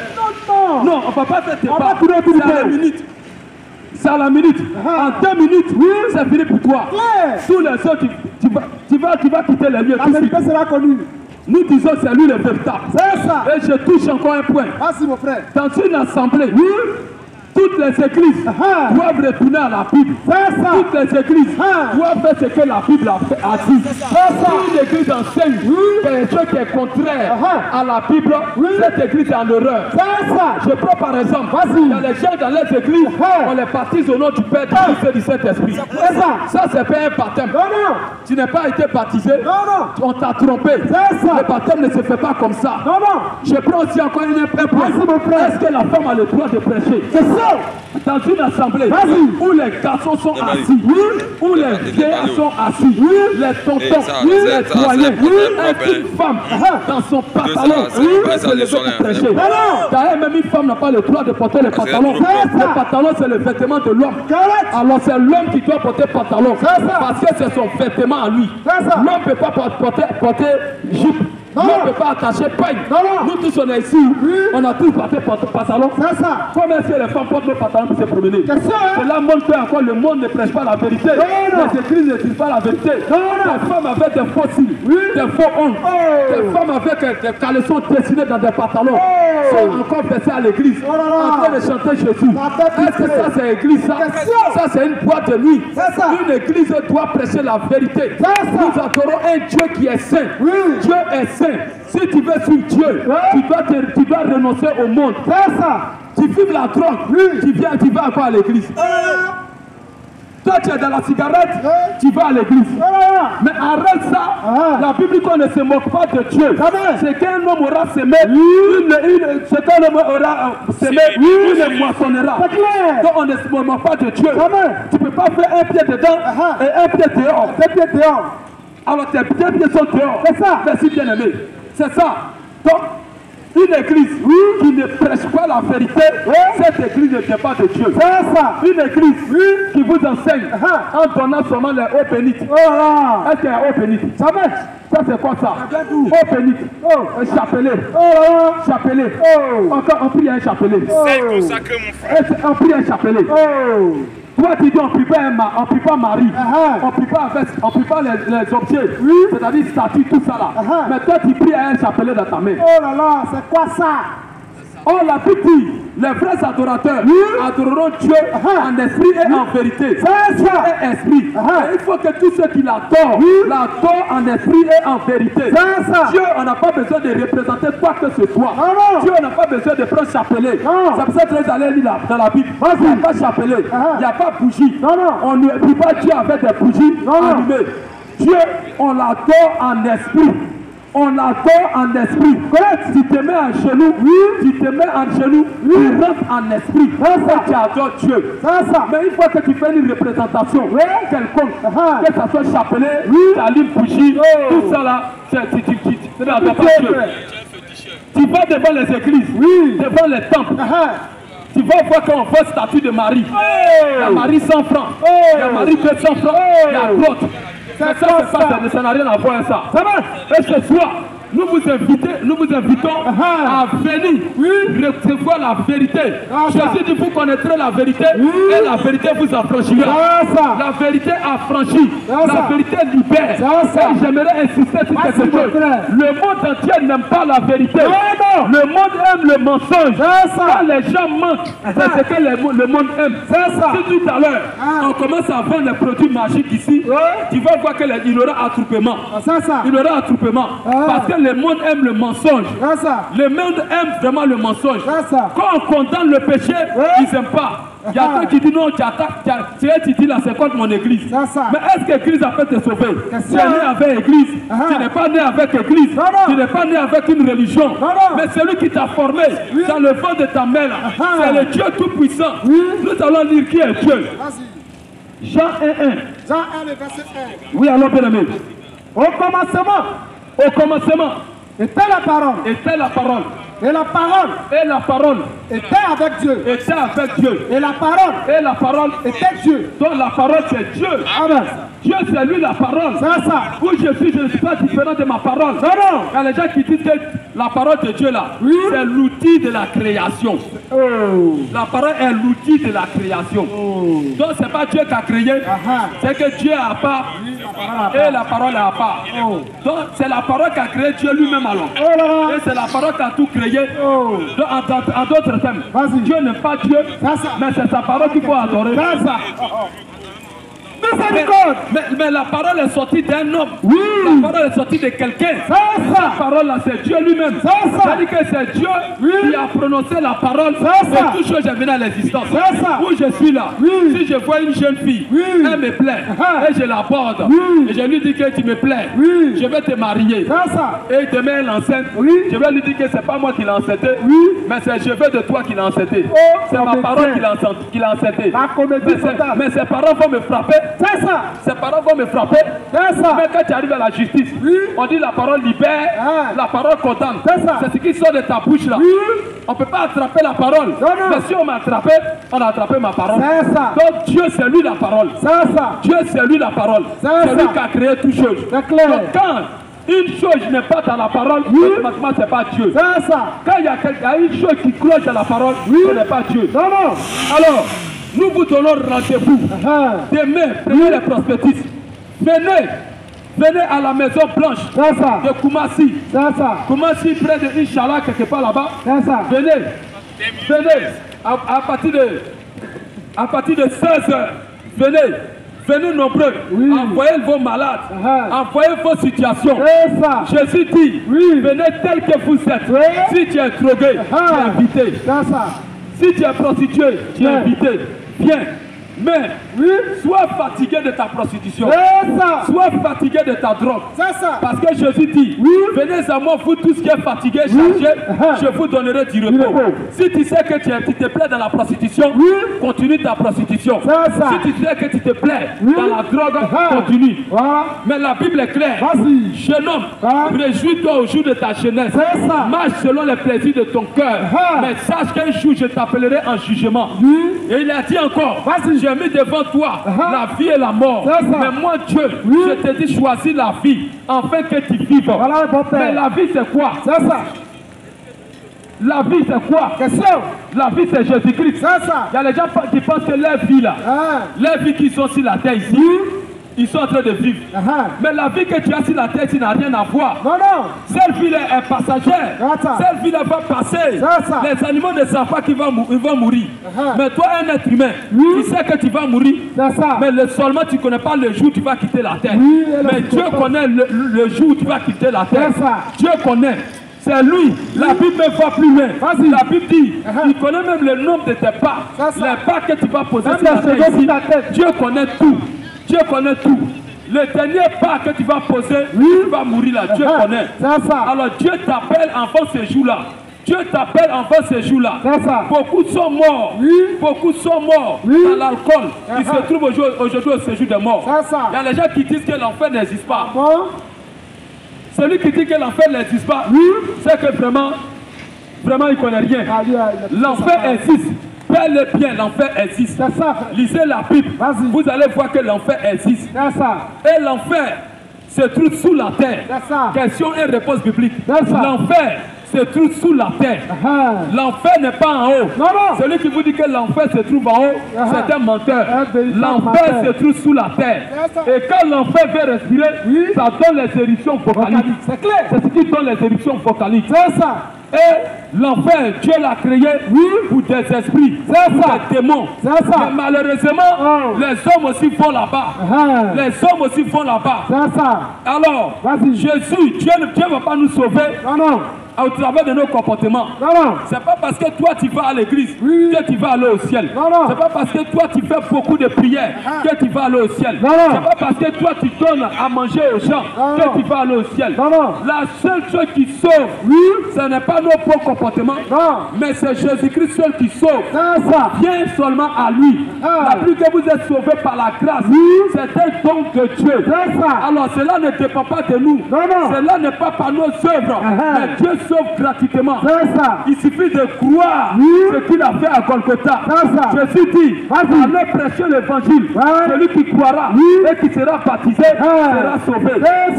Non, on ne va pas faire débat. C'est à la minute. C'est à la minute. En 2 minutes, c'est fini pour toi. Sous les autres, tu vas quitter les lieux. La vérité sera connue. Nous disons c'est lui le véritable. Et je touche encore un point. Merci mon frère. Dans une assemblée, toutes les églises doivent retourner à la Bible. Toutes les églises doivent faire ce que la Bible a dit. Si une église enseigne quelque chose qui est contraire à la Bible, cette église est en erreur. Je prends par exemple, il y a les gens dans les églises, on les baptise au nom du Père, du Fils et du Saint-Esprit. Ça, c'est pas un baptême. Tu n'as pas été baptisé, on t'a trompé. Le baptême ne se fait pas comme ça. Je prends aussi encore un point. Est-ce que la femme a le droit de prêcher? Dans une assemblée où les garçons sont assis, où les vieillards sont assis, les tontons, les doyens, une femme dans son pantalon, c'est le fait de prêcher. D'ailleurs, même une femme n'a pas le droit de porter le pantalon. Le pantalon, c'est le vêtement de l'homme. Alors, c'est l'homme qui doit porter pantalon. Parce que c'est son vêtement à lui. L'homme ne peut pas porter jupe. L'homme ne peut pas attacher paille. Nous tous on est ici, on a tous porté pantalon. Comment est-ce que les femmes portent le pantalon pour se promener? Cela montre que encore le monde ne prêche pas la vérité. Les églises ne disent pas la vérité. Les femmes avec des faux cils, des faux ongles, des femmes avec des caleçons dessinés dans des pantalons sont encore versées à l'église en train de chanter Jésus. Est-ce que ça c'est l'église ça? Ça c'est une boîte de nuit. Une église doit prêcher la vérité. Nous adorons un Dieu qui est saint. Dieu est saint. Si tu veux suivre Dieu, tu dois renoncer au monde. Tu fumes la drogue, tu vas encore à l'église. Toi tu es dans la cigarette, tu vas à l'église. Mais arrête ça. La Bible dit qu'on ne se moque pas de Dieu. C'est qu'un homme aura semé, il moissonnera. Donc on ne se moque pas de Dieu. Tu ne peux pas faire un pied dedans et un pied dehors. Alors tes pieds sont dehors. C'est ça. Merci bien aimé. C'est ça. Donc, Une église qui ne prêche pas la vérité, cette église ne vient pas de Dieu. C'est ça. Une église qui vous enseigne en donnant seulement les eaux bénites. Oh là. Est-ce qu'il y a eau bénite? Ça marche. Ça c'est quoi ça? Eau bénite. Chapelet. Oh. Chapelet. Oh. Encore on prie un chapelet. C'est consacré, mon frère. On prie un chapelet. Oh. Toi tu dis on prie pas Marie, on prie pas les objets, c'est-à-dire statues, tout ça là. Mais toi tu pries à un chapelet dans ta main. Oh là là, c'est quoi ça? Oh la Bible dit, les vrais adorateurs adoreront Dieu en esprit et en vérité. Dieu est esprit. Et il faut que tous ceux qui l'adorent, l'adorent en esprit et en vérité. Dieu, on n'a pas besoin de représenter quoi que ce soit. Dieu, on n'a pas besoin de prendre chapelet. C'est pour ça que vous allez lire dans la Bible. Il n'y a pas chapelet, il n'y a pas bougie. On ne prie pas Dieu avec des bougies allumées. Dieu, on l'adore en esprit. On l'adore en esprit. Tu te mets en genoux, tu te mets en genoux, tu rentres en esprit. Tu adores Dieu. Mais une fois que tu fais une représentation quelconque, que ça soit chapelet, t'allumes bougie, tout ça là, tu n'adores pas Dieu. Tu vas devant les églises, devant les temples. Tu vas voir qu'on voit statue de Marie. Il y a Marie 100 francs, il y a Marie 200 francs, il y a d'autres. Ça n'a rien à voir avec ça. Et ce soir, nous vous invitons à venir recevoir la vérité. Jésus dit, vous connaîtrez la vérité et la vérité vous affranchira. La vérité affranchit, la vérité libère. Et j'aimerais insister sur quelque chose. Le monde entier n'aime pas la vérité. Le monde aime le mensonge. Quand les gens mentent, c'est ce que le monde aime. Si tout à l'heure, on commence à vendre les produits magiques ici, tu vas voir qu'il y aura attroupement. Il y aura attroupement. Parce que le monde aime le mensonge. Le monde aime vraiment le mensonge. Quand on condamne le péché, ils n'aiment pas. Il y a ceux qui disent non, tu dis là, c'est contre mon église. Mais est-ce que l'église a fait te sauver? Tu es né avec l'église. Tu n'es pas né avec l'église. Tu n'es pas né avec une religion. Mais celui qui t'a formé dans le ventre de ta mère, c'est le Dieu Tout-Puissant. Nous allons lire qui est Dieu. Jean 1:1. Jean 1, le verset 1. Oui, alors bien aimé. Au commencement était la parole. Était la parole. Et la parole. Et la parole. Était avec Dieu. Était avec Dieu. Et la parole. Et la parole. Était Dieu. Donc la parole c'est Dieu. Amen. Dieu c'est lui la parole. C'est ça. Où je ne suis pas différent de ma parole. Non. Il y a les gens qui disent que la parole de Dieu là, c'est l'outil de la création. La parole est l'outil de la création. Donc c'est pas Dieu qui a créé. C'est que Dieu a part. Et la parole est à part. Donc c'est la parole qui a créé Dieu lui-même alors. Et c'est la parole qui a tout créé. Donc en d'autres termes, Dieu n'est pas Dieu, mais c'est sa parole qu'il faut adorer. Mais la parole est sortie d'un homme. La parole est sortie de quelqu'un. La parole là, c'est Dieu lui-même. C'est-à-dire que c'est Dieu qui a prononcé la parole. Et toute chose est venue à l'existence. Où je suis là, si je vois une jeune fille, elle me plaît, et je l'aborde, et je lui dis que tu me plais, je vais te marier. Et demain elle est enceinte, je vais lui dire que c'est pas moi qui l'ai enceinté, mais c'est je veux de toi qui l'ai enceinté. C'est ma parole qui l'a enceinté. Mais ses parents vont me frapper. C'est ça. Ses parents vont me frapper. C'est ça. Mais quand tu arrives à la justice, on dit la parole libère, la parole condamne. C'est ce qui sort de ta bouche là. On ne peut pas attraper la parole. Mais si on m'a attrapé, on a attrapé ma parole. C'est ça. Donc Dieu c'est lui la parole. C'est ça. Dieu c'est lui la parole. C'est lui qui a créé toutes choses. C'est clair. Donc quand une chose n'est pas dans la parole, automatiquement c'est pas Dieu. C'est ça. Quand il y a une chose qui cloche dans la parole, ce n'est pas Dieu. Alors, nous vous donnons rendez-vous. Demain, prenez les prospectus. Venez à la Maison Blanche de Koumassi. Koumassi, près de Inch'Allah, quelque part là-bas. Venez. À partir de 16h, venez nombreux. Envoyez vos malades. Envoyez vos situations. Jésus dit, venez tel que vous êtes. Si tu es drogué, tu es invité. Si tu es prostitué, tu es invité. Viens. Mais sois fatigué de ta prostitution. C'est ça. Sois fatigué de ta drogue. C'est ça. Parce que Jésus dit, venez à moi, vous tous qui êtes fatigués, chargés, je vous donnerai du repos. Si tu sais que tu te plais dans la prostitution, continue ta prostitution. C'est ça. Si tu sais que tu te plais dans la drogue, continue. Voilà. Mais la Bible est claire. Vas-y. Jeune homme, réjouis-toi au jour de ta jeunesse. C'est ça. Marche selon les plaisirs de ton cœur. Mais sache qu'un jour je t'appellerai en jugement. Et il a dit encore, j'ai mis devant toi la vie et la mort. Mais moi Dieu, je te dis choisis la vie, afin que tu vives. Voilà, bon père. Mais la vie c'est quoi? C'est ça. La vie c'est quoi? Question. La vie c'est Jésus-Christ. C'est ça. Il y a les gens qui pensent que leur vie là, leur vie qui sont sur la terre ici, ils sont en train de vivre. Mais la vie que tu as sur la terre ici n'a rien à voir. Non, non. Cette vie là est passagère. Cette vie là va passer. Les animaux ne savent pas qu'ils vont mourir. Mais toi, un être humain, tu sais que tu vas mourir. Mais seulement tu ne connais pas le jour où tu vas quitter la terre. Mais Dieu connaît le jour où tu vas quitter la terre. Dieu connaît. C'est lui. La Bible ne va plus loin. La Bible dit, il connaît même le nombre de tes pas. Les pas que tu vas poser sur la terre ici. Dieu connaît tout. Dieu connaît tout. Le dernier pas que tu vas poser, tu vas mourir là. Dieu connaît. Alors Dieu t'appelle avant ce jour-là. Dieu t'appelle avant ce jour-là. Beaucoup sont morts. Beaucoup sont morts dans l'alcool. Ils se trouvent aujourd'hui au séjour des morts. Il y a les gens qui disent que l'enfer n'existe pas. Celui qui dit que l'enfer n'existe pas, c'est que vraiment, il ne connaît rien. L'enfer existe. Bel et bien, l'enfer existe. Lisez la Bible. Vous allez voir que l'enfer existe. Et l'enfer se trouve sous la terre. Question et réponse biblique. L'enfer se trouve sous la terre. L'enfer n'est pas en haut. Celui qui vous dit que l'enfer se trouve en haut, c'est un menteur. L'enfer se trouve sous la terre. Et quand l'enfer veut respirer, ça donne les éruptions vocaliques. C'est clair. C'est ce qui donne les éruptions vocaliques. C'est ça. Et l'enfer, Dieu l'a créé pour des esprits, pour des démons. Mais malheureusement, les hommes aussi vont là-bas. Les hommes aussi vont là-bas. Alors, Jésus, Dieu ne va pas nous sauver au travers de nos comportements. C'est pas parce que toi tu vas à l'église que tu vas aller au ciel. C'est pas parce que toi tu fais beaucoup de prières que tu vas aller au ciel. C'est pas parce que toi tu donnes à manger aux gens que tu vas aller au ciel. La seule chose qui sauve, ce n'est pas nos bons comportements, mais c'est Jésus-Christ seul qui sauve. Viens seulement à lui. La plus que vous êtes sauvés par la grâce, c'est un don de Dieu. Alors cela ne dépend pas de nous. Cela n'est pas par nos œuvres. Mais Dieu sauve gratuitement. Il suffit de croire ce qu'il a fait à Golgotha. Jésus dit, allez prêcher l'évangile. Celui qui croira et qui sera baptisé sera sauvé.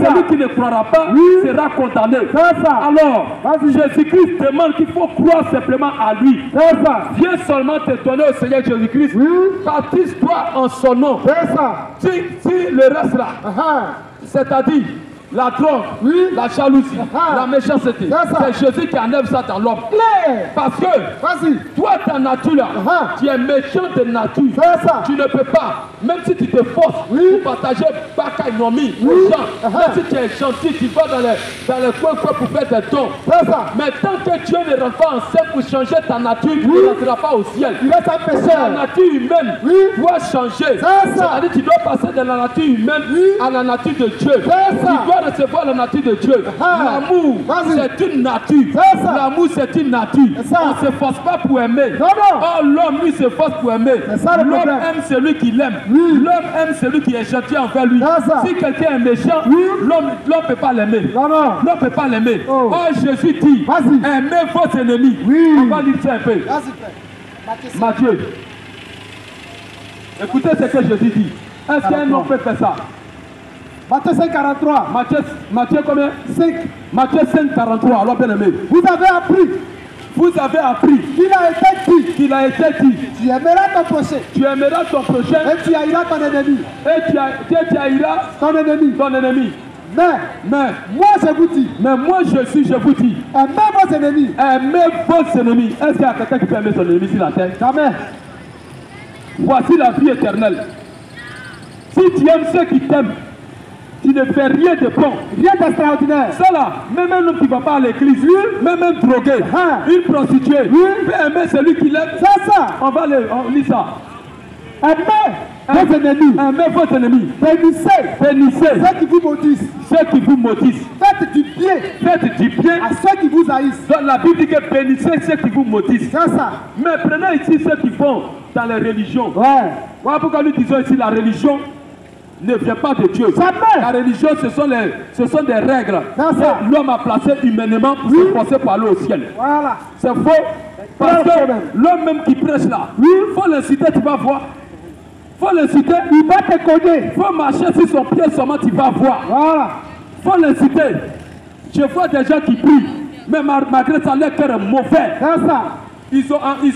Celui qui ne croira pas sera condamné. Alors, Jésus-Christ demande qu'il faut croire simplement à lui. Viens seulement te donner au Seigneur Jésus-Christ. Baptise-toi en son nom. Si le reste là, c'est-à-dire la drogue, la jalousie, la méchanceté, c'est Jésus qui enlève ça dans l'homme. Parce que toi, ta nature là, tu es méchant de nature. Tu ne peux pas, même si tu te forces pour partager bakaï nomi aux gens, même si tu es gentil, tu vas dans les coins pour faire des dons. Mais tant que Dieu ne rentre pas en scène pour changer ta nature, tu ne rentreras pas au ciel. La nature humaine doit changer. C'est-à-dire tu dois passer de la nature humaine à la nature de Dieu. Tu dois recevoir la nature de Dieu. L'amour, c'est une nature. L'amour, c'est une nature. On ne se force pas pour aimer. Oh, l'homme, lui, se force pour aimer. L'homme aime celui qui l'aime. L'homme aime celui qui est gentil envers lui. Si quelqu'un est méchant, l'homme ne peut pas l'aimer. L'homme ne peut pas l'aimer. Oh, Jésus dit, aimez vos ennemis. On va lire ça un peu. Matthieu. Écoutez ce que Jésus dit. Est-ce qu'un homme peut faire ça? Matthieu 5, 43. Matthieu combien? 5. Matthieu 5, 43. Alors bien aimé. Vous avez appris qu'il a été dit, tu aimeras ton prochain. Et tu haïras ton ennemi. tu haïras ton ennemi. Mais moi je vous dis, je vous dis, aimez vos ennemis. Est-ce qu'il y a quelqu'un qui peut aimer son ennemi sur la terre? Jamais. Voici la vie éternelle. Si tu aimes ceux qui t'aiment, tu ne fais rien de bon, rien d'extraordinaire. Ça là, même un homme qui ne va pas à l'église, même un drogué, une prostituée, peut aimer celui qui l'aime. C'est ça. On lit ça. Aimez vos ennemis. Aimez votre ennemi. Bénissez Bénissez ceux qui vous maudissent. ceux qui vous maudissent. Faites du bien Faites du bien. à ceux qui vous haïssent. Donc la Bible dit que bénissez ceux qui vous maudissent. C'est ça. Mais prenez ici ceux qui vont dans les religions. Ouais. Voilà pourquoi nous disons ici la religion ne vient pas de Dieu. Jamais. La religion, ce sont des règles C'est ça. que l'homme a placées humainement pour se forcer pour aller au ciel. Voilà. C'est faux. Parce que l'homme même qui prêche là, il faut l'inciter, tu vas voir. Il faut l'inciter, Il va te connaître. il faut marcher sur son pied seulement, tu vas voir. Voilà. Il faut l'inciter. Je vois des gens qui prient, mais malgré ça, leur cœur est mauvais. C'est ça. Ils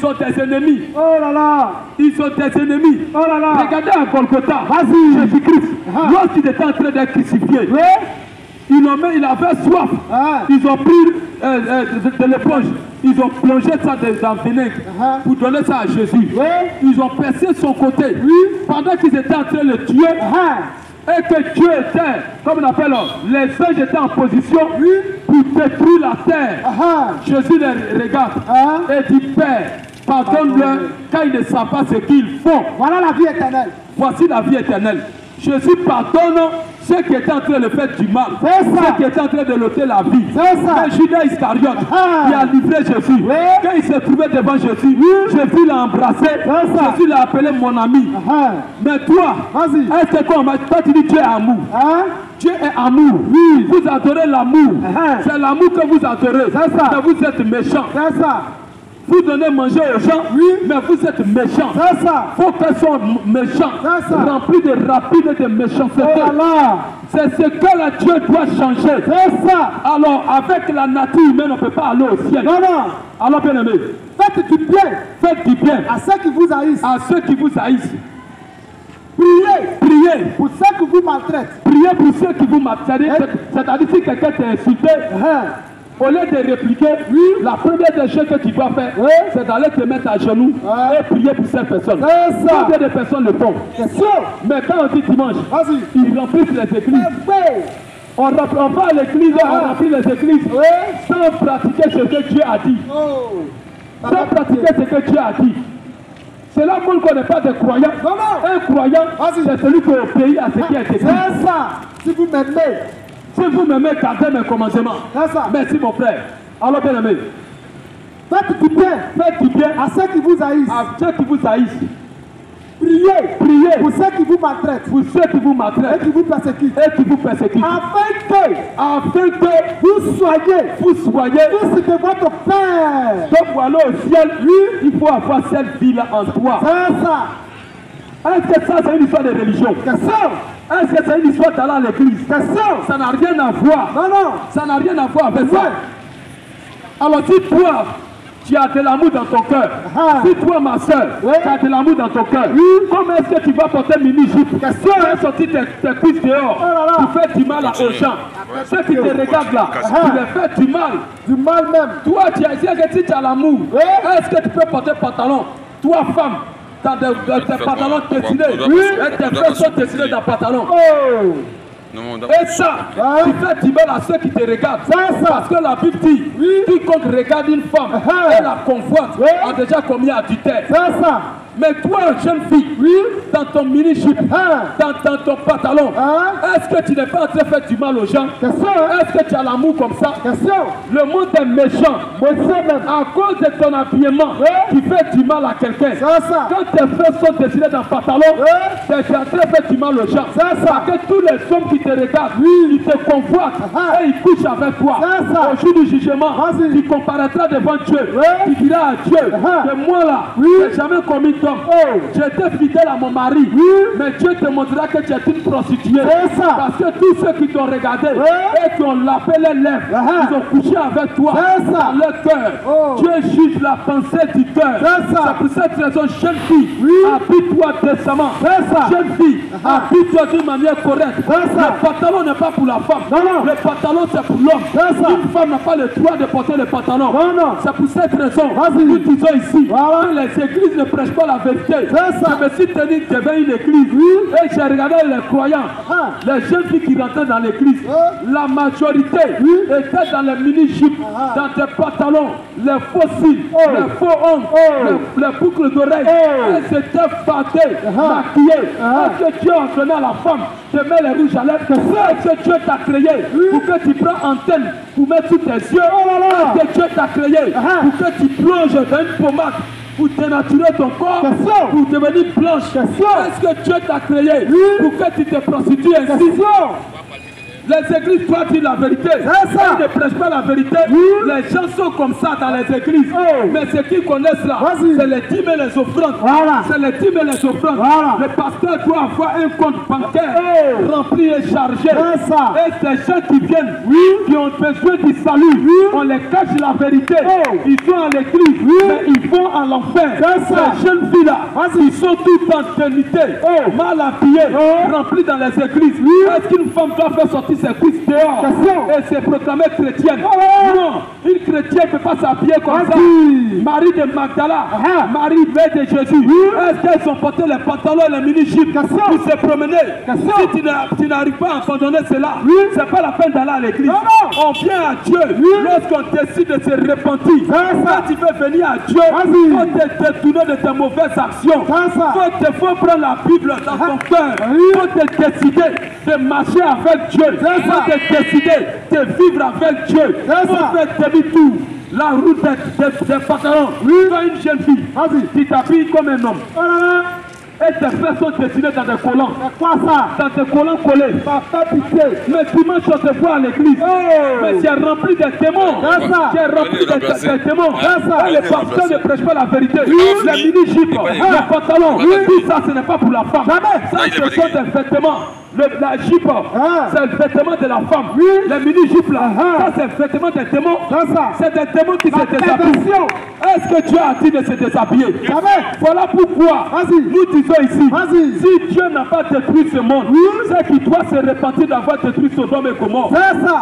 ont des ennemis. Oh là là. Ils ont des ennemis. Oh là là. Regardez à Golgotha. Vas-y. Jésus-Christ, Ah. lorsqu'il était en train d'être crucifié, Oui. il avait soif. Ah. Ils ont pris de l'éponge. Ils ont plongé ça dans le vinaigre Ah. pour donner ça à Jésus. Oui. Ils ont percé son côté. Pendant qu'ils étaient en train de le tuer, Ah. et que Dieu était, comme on appelle, les anges étaient en position pour détruire la terre. Ah. Jésus les regarde Ah. et dit, Père, pardonne-leur quand ils ne savent pas ce qu'ils font. Voilà la vie éternelle. Voici la vie éternelle. Jésus pardonne ceux qui étaient en train de faire du mal, C'est ça. ceux qui étaient en train de l'ôter la vie. C'est ça. Mais Judas Iscariote, Ah. qui a livré Jésus, Oui. quand il s'est trouvé devant Jésus, Jésus l'a embrassé, ça. Jésus l'a appelé mon ami. Ah. Mais toi, Vas-y. est-ce que toi tu dis Dieu est amour? Hein? Dieu est amour. Oui. Vous adorez l'amour. Ah. C'est l'amour que vous adorez. C'est ça. Mais vous êtes méchants. C'est ça. Vous donnez manger aux gens, mais vous êtes méchants. C'est ça. Faut qu'elles soient méchants, C'est ça. remplis de rapines et de méchanceté. Oh là là. C'est ce que la Dieu doit changer. C'est ça. Alors, avec la nature humaine, on ne peut pas aller au ciel. Non, non. Alors, bien aimé, Faites du bien faites du bien à ceux qui vous haïssent. à ceux qui vous haïssent. Priez Priez. pour ceux qui vous maltraitent. Priez pour ceux qui vous maltraitent. C'est-à-dire, si quelqu'un t'a insulté, Hein? au lieu de répliquer, la première des choses que tu dois faire, c'est d'aller te mettre à genoux et prier pour cette personne. C'est ça. Combien de personnes le font? C'est sûr. Mais quand on dit dimanche, Vas-y. ils remplissent les églises. On va à l'église, on remplit les églises sans pratiquer ce que Dieu a dit. Oh. Sans pratiquer ce que Dieu a dit. C'est là qu'on ne connaît pas des croyants. Non, non. Un croyant, Vas-y. c'est celui qui obéit à ce qui est écrit. C'est ça. Si vous m'aimez. Si vous m'aimez, gardez mes commandements. C'est ça. Merci mon frère. Alors bien aimé, Faites du bien faites du bien à ceux qui vous haïssent. à ceux qui vous haïssent. Priez Priez pour ceux qui vous maltraitent pour ceux qui vous et maltraitent qui vous persécutent. et qui vous persécutent. Afin que Vous soyez fils de votre Père. donc pour aller au ciel, il faut avoir cette vie-là en toi. C'est ça. Est-ce que ça c'est une histoire de religion? Question. Est-ce que c'est une histoire d'aller à l'église? Question. Ça n'a rien à voir. Non, non. Ça n'a rien à voir avec ça. Ouais. Alors si toi, tu as de l'amour dans ton cœur, si toi ma soeur, tu as de l'amour dans ton cœur, comment est-ce que tu vas porter mini-jupe? Tu vas sortir tes cuisses dehors pour faire du mal aux gens? Ceux qui te regardent là, tu les fais du mal. Du mal même. Toi, tu as dit que si tu as l'amour, est-ce que tu peux porter pantalon? Toi, femme, tu as des pantalons dessinés. Et tes frères sont dessinés dans le pantalon. Oh. Et ça, tu fais du mal à ceux qui te regardent. Parce que la Bible dit, quiconque regarde une femme et la convoite a déjà commis adultère. C'est ça. Mais toi, jeune fille, dans ton mini-jupe, dans ton pantalon, est-ce que tu n'es pas en train de faire du mal aux gens? Est-ce que tu as l'amour comme ça? Question. Le monde est méchant. À cause de ton habillement, tu fais du mal à quelqu'un. C'est ça. Quand tes frères sont dessinés dans le pantalon, tu es en train de faire du mal aux gens. C'est ça. Parce que tous les hommes qui te regardent, ils te convoitent et ils couchent avec toi. C'est ça. Au jour du jugement, Vas-y. tu comparaîtras devant Dieu. Tu diras à Dieu que moi là, je n'ai jamais commis d'homme. J'étais fidèle à mon mari. Mais Dieu te montrera que tu es une prostituée. C'est ça. Parce que tous ceux qui t'ont regardé et qui ont lavé les lèvres, ils ont couché avec toi C'est ça. dans leur cœur. Oh. Dieu juge la pensée du cœur. C'est ça. C'est pour cette raison, jeune fille, habille-toi décemment. C'est ça. Jeune fille, habille-toi d'une manière correcte. C'est ça. Le pantalon n'est pas pour la femme. Non, non. Le pantalon c'est pour l'homme. C'est ça. Une femme n'a pas le droit de porter le pantalon. Non, non. C'est pour cette raison Vas-y. nous disons ici Voilà. que les églises ne prêchent pas la la vérité. ça. Je me suis tenu devant une église et j'ai regardé les croyants, les jeunes filles qui rentraient dans l'église. La majorité était dans les mini-jupes, dans des pantalons, les faux cils, les faux ongles, les boucles d'oreilles. Elles étaient fâtées, maquillées. Est-ce que Dieu a ordonné à la femme de mettre les rouges à lèvres? Est-ce que Dieu t'a créé pour que tu prends antenne pour mettre sous tes yeux? Est-ce que Dieu t'a créé pour que tu plonges dans une pommade pour dénaturer ton corps, pour devenir blanche? Est-ce que Dieu t'a créé pour que tu te prostitues ainsi? Les églises doivent dire la vérité. Ils ne prêchent pas la vérité. Les gens sont comme ça dans les églises. Mais ceux qui connaissent là, c'est les dîmes et les offrandes. C'est les dîmes et les offrandes. Le pasteur doit avoir un compte bancaire rempli et chargé. Et ces gens qui viennent, qui ont besoin du salut, on les cache la vérité. Ils sont à l'église, mais ils vont à l'enfer. Ces jeunes filles là, ils sont toutes en ténité, mal habillées, remplies dans les églises. Est-ce qu'une femme doit faire sortir ses cuisses dehors et se proclamer chrétienne? Non, une chrétienne ne peut pas s'habiller comme ça. Marie de Magdala, Marie mère de Jésus, est-ce qu'elles ont porté les pantalons et les mini-jupes pour se promener? Si tu n'arrives pas à abandonner cela, c'est pas la peine d'aller à l'église. On vient à Dieu lorsqu'on décide de se repentir. Quand tu veux venir à Dieu, il faut te détourner de tes mauvaises actions. Il faut prendre la Bible dans ton cœur. Il faut te décider de marcher avec Dieu. Il faut te décider de vivre avec Dieu. Il faut faire demi-tour. La route des pantalons. Toi, une jeune fille, tu t'habilles comme un homme. Et tes frères sont dessinés dans des collants. Quoi ça? Dans des collants collés. Papa pitié. Mais dimanche, on te voit à l'église. Mais tu es rempli de démons. Tu es rempli de démons. Et les pasteurs ne prêchent pas la vérité. Les mini-jupes, les pantalons, tout ça, ce n'est pas pour la femme. Ça, ce sont des vêtements. La jupe, c'est le vêtement de la femme. Les mini-jupes là, ça c'est le vêtement des démons. C'est des démons qui se déshabillent. Est-ce que Dieu a dit de se déshabiller? Voilà pourquoi nous disons ici, si Dieu n'a pas détruit ce monde, c'est qu'il doit se repentir d'avoir détruit Sodome et Gomorrhe.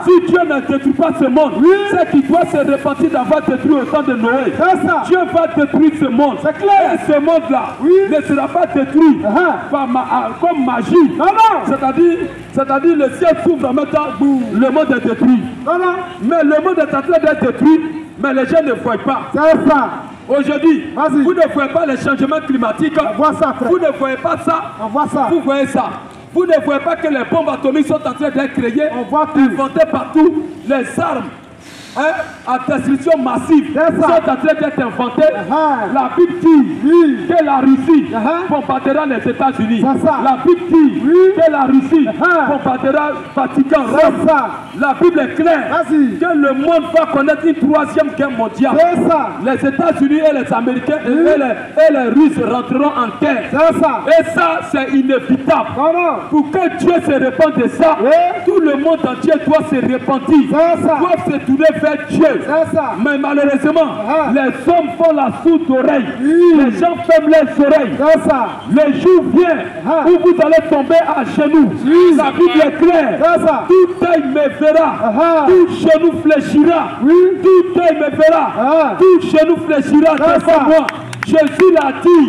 Si Dieu ne détruit pas ce monde, c'est qu'il doit se repentir d'avoir détruit au temps de Noé. Dieu va détruire ce monde. Et ce monde-là ne sera pas détruit comme magie. C'est-à-dire le ciel s'ouvre en même temps, le monde est détruit. Mais le monde est en train d'être détruit, mais les gens ne voient pas. C'est ça. Aujourd'hui, vous ne voyez pas les changements climatiques. Vous ne voyez pas ça. Vous voyez ça. Vous ne voyez pas que les bombes atomiques sont en train d'être créées, inventées partout. Les armes à destruction massive sont en train d'être inventées. La Bible dit que la Russie bombardera les États-Unis. La Bible dit que la Russie bombardera le Vatican. La Bible est claire que le monde va connaître une troisième guerre mondiale. Les États-Unis et les Américains et les Russes rentreront en guerre. Et ça, c'est inévitable. Pour que Dieu se répande de ça, tout le monde entier doit se repentir, doit se tourner vers Dieu. Mais malheureusement, les hommes font la sourde oreille. Les gens ferment les oreilles. Le jour vient où vous allez tomber à genoux. La Bible est claire. Tout œil me verra. Tout genou fléchira. Tout œil me verra. Tout genou fléchira devant moi. Jésus l'a dit,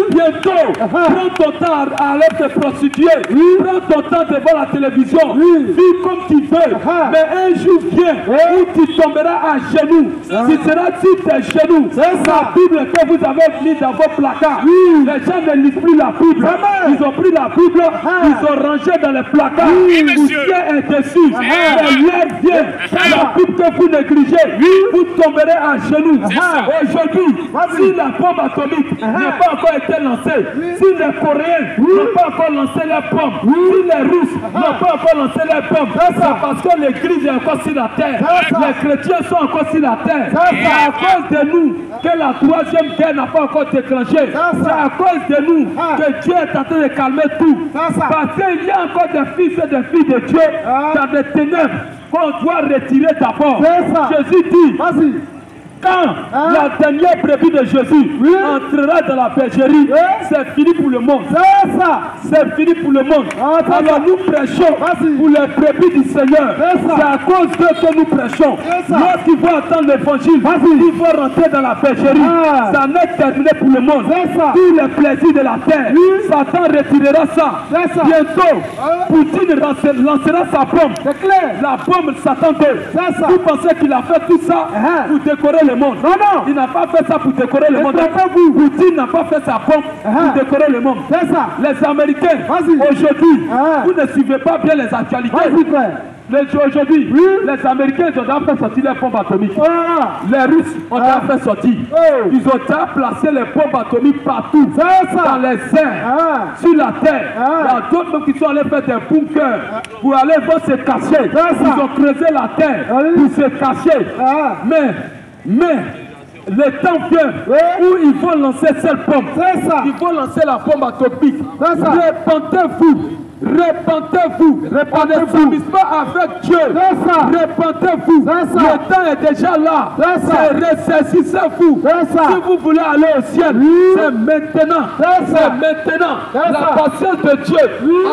bientôt, prends ton temps à aller te prostituer, prends ton temps devant la télévision, vis comme tu veux, mais un jour vient où tu tomberas à genoux, tu seras sur tes genoux. C'est la Bible que vous avez mis dans vos placards. Les gens ne lisent plus la Bible, ils ont pris la Bible, ils ont rangé dans les placards, poussière est dessus, mais l'air vient, la Bible que vous négligez, vous tomberez à genoux. Aujourd'hui, si la bombe atomique n'a pas encore été lancée, si les Coréens n'ont pas encore lancé les bombes, si les Russes n'ont pas encore lancé les bombes, c'est parce que l'Église est encore sur la terre, les chrétiens sont encore sur la terre. C'est à cause de nous que la troisième guerre n'a pas encore déclenché. C'est à cause de nous que Dieu est en train de calmer tout. Parce qu'il y a encore des fils et des filles de Dieu dans des ténèbres qu'on doit retirer d'abord. Jésus dit Quand la dernière brebis de Jésus entrera dans la bergerie, c'est fini pour le monde. C'est ça. C'est fini pour le monde. Alors nous prêchons pour les brebis du Seigneur. C'est à cause d'eux que nous prêchons. Lorsqu'ils vont entendre l'évangile, ils vont rentrer dans la bergerie. Ça n'est terminé pour le monde. Tous les plaisirs de la terre, Satan retirera ça. Bientôt, Poutine lancera sa bombe. C'est clair. La bombe Satan 2. Vous pensez qu'il a fait tout ça pour décorer le monde? Non, non. Il n'a pas fait ça pour décorer le monde. Poutine n'a pas fait sa bombe pour décorer le monde. C'est ça. Les Américains, aujourd'hui, vous ne suivez pas bien les actualités. Aujourd'hui, les Américains ont déjà fait sortir les bombes atomiques. Les Russes ont déjà fait sortir. Ils ont déjà placé les bombes atomiques partout. Dans les airs, sur la terre. Il y a d'autres même qui sont allés faire des bunkers pour aller voir se cacher. Ils ont creusé la terre pour se cacher. Mais le temps vient où ils vont lancer cette bombe. Ils vont lancer la bombe atomique. Répentez-vous. Répentez-vous. On ne s'amuse pas avec Dieu. Répentez-vous. Le temps est déjà là. Ressaisissez-vous. Si vous voulez aller au ciel, c'est maintenant. C'est maintenant. La patience de Dieu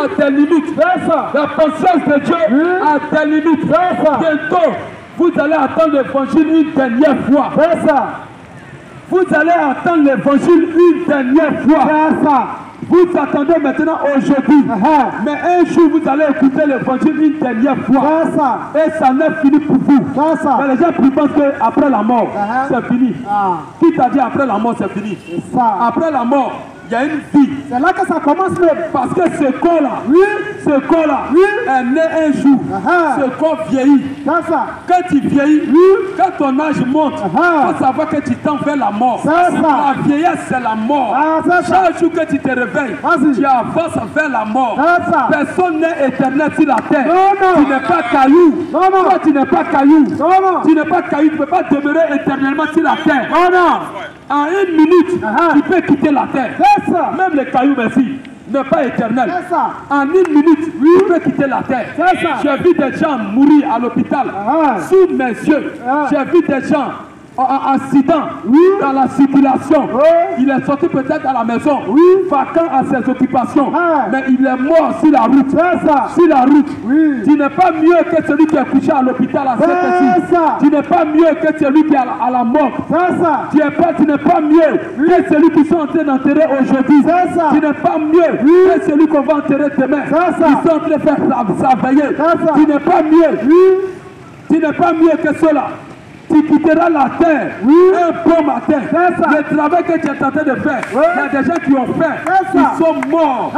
a des limites. La patience de Dieu a des limites. Bientôt, vous allez attendre l'évangile une dernière fois. Vous allez attendre l'évangile une dernière fois. Vous attendez maintenant aujourd'hui. Mais un jour, vous allez écouter l'évangile une dernière fois. Et ça n'est fini pour vous. Mais les gens pensent qu'après la mort, c'est fini. Qui t'a dit après la mort, c'est fini? Après la mort, il y a une vie. C'est là que ça commence même. Parce que ce corps-là, est né un jour. Ce corps vieillit. Quand tu vieillis, quand ton âge monte, il faut savoir que tu tends vers la mort. La vieillesse, c'est la mort. Chaque jour que tu te réveilles, tu avances vers la mort. Personne n'est éternel sur la terre. Tu n'es pas caillou. Toi, tu n'es pas caillou. Tu n'es pas caillou. Tu ne peux pas demeurer éternellement sur la terre. En une minute, tu peux quitter la terre. Même les cailloux, merci, n'est pas éternel. En une minute, tu peux quitter la terre. J'ai vu des gens mourir à l'hôpital sous mes yeux. J'ai vu des gens en accident dans la circulation. Il est sorti peut-être à la maison, vacant à ses occupations, mais il est mort sur la route. Sur la route. Tu n'es pas mieux que celui qui est couché à l'hôpital à cette heure. Tu n'es pas mieux que celui qui est à la mort. Tu n'es pas mieux que celui qui sont en train d'enterrer aujourd'hui. Tu n'es pas mieux que celui qu'on va enterrer demain. Ils sont en train de faire sa veillée. Tu n'es pas mieux. Tu n'es pas mieux que cela. Tu quitteras la terre, un bon matin. Le travail que tu es en train de faire, il y a des gens qui ont fait, ils sont morts.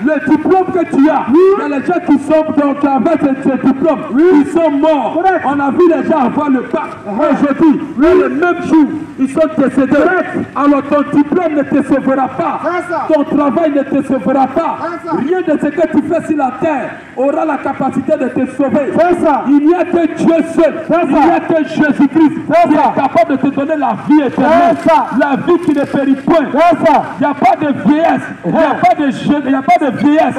Le diplôme que tu as, il y a les gens qui sont avec ce diplôme, ils sont morts. On a vu les gens avoir le bac aujourd'hui, le même jour, ils sont décédés. Alors ton diplôme ne te sauvera pas, ton travail ne te sauvera pas. Rien de ce que tu fais sur la terre aura la capacité de te sauver. Il n'y a que Dieu seul, il n'y a que Jésus-Christ qui est capable de te donner la vie éternelle, la vie qui ne périt point. Il n'y a pas de vieillesse, il n'y a pas de jeune, il n'y a pas de vieillesse.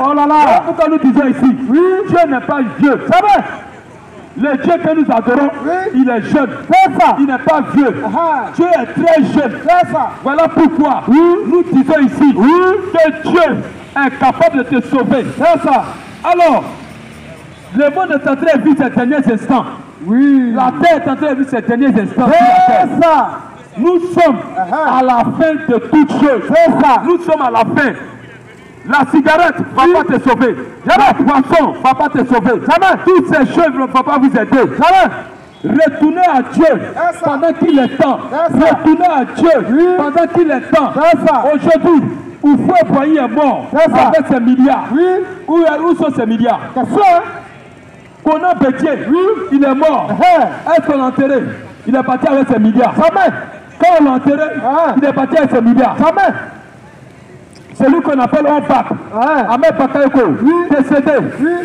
Pourquoi nous disons ici, Dieu n'est pas vieux. Le Dieu que nous adorons, il est jeune. Il n'est pas vieux. Dieu est très jeune. Voilà pourquoi nous disons ici que Dieu est capable de te sauver. Alors, le monde est en train de vivre ces derniers instants. La terre est en train de vivre ces derniers instants. Nous sommes à la fin de toutes choses. Nous sommes à la fin. La cigarette ne va pas te sauver. Le poisson ne va pas te sauver. Toutes ces choses ne vont pas vous aider. Retournez à Dieu pendant qu'il est temps. Retournez à Dieu pendant qu'il est temps. Aujourd'hui, Houphouët-Boigny est mort avec ses milliards. Où sont ces milliards? Conan Bédié, il est mort. Est-ce qu'on l'a enterré? Il est parti avec ses milliards. Quand on l'a enterré, il est parti avec ses milliards. C'est lui qu'on appelle Onpak. Ahmed Bakayoko, décédé.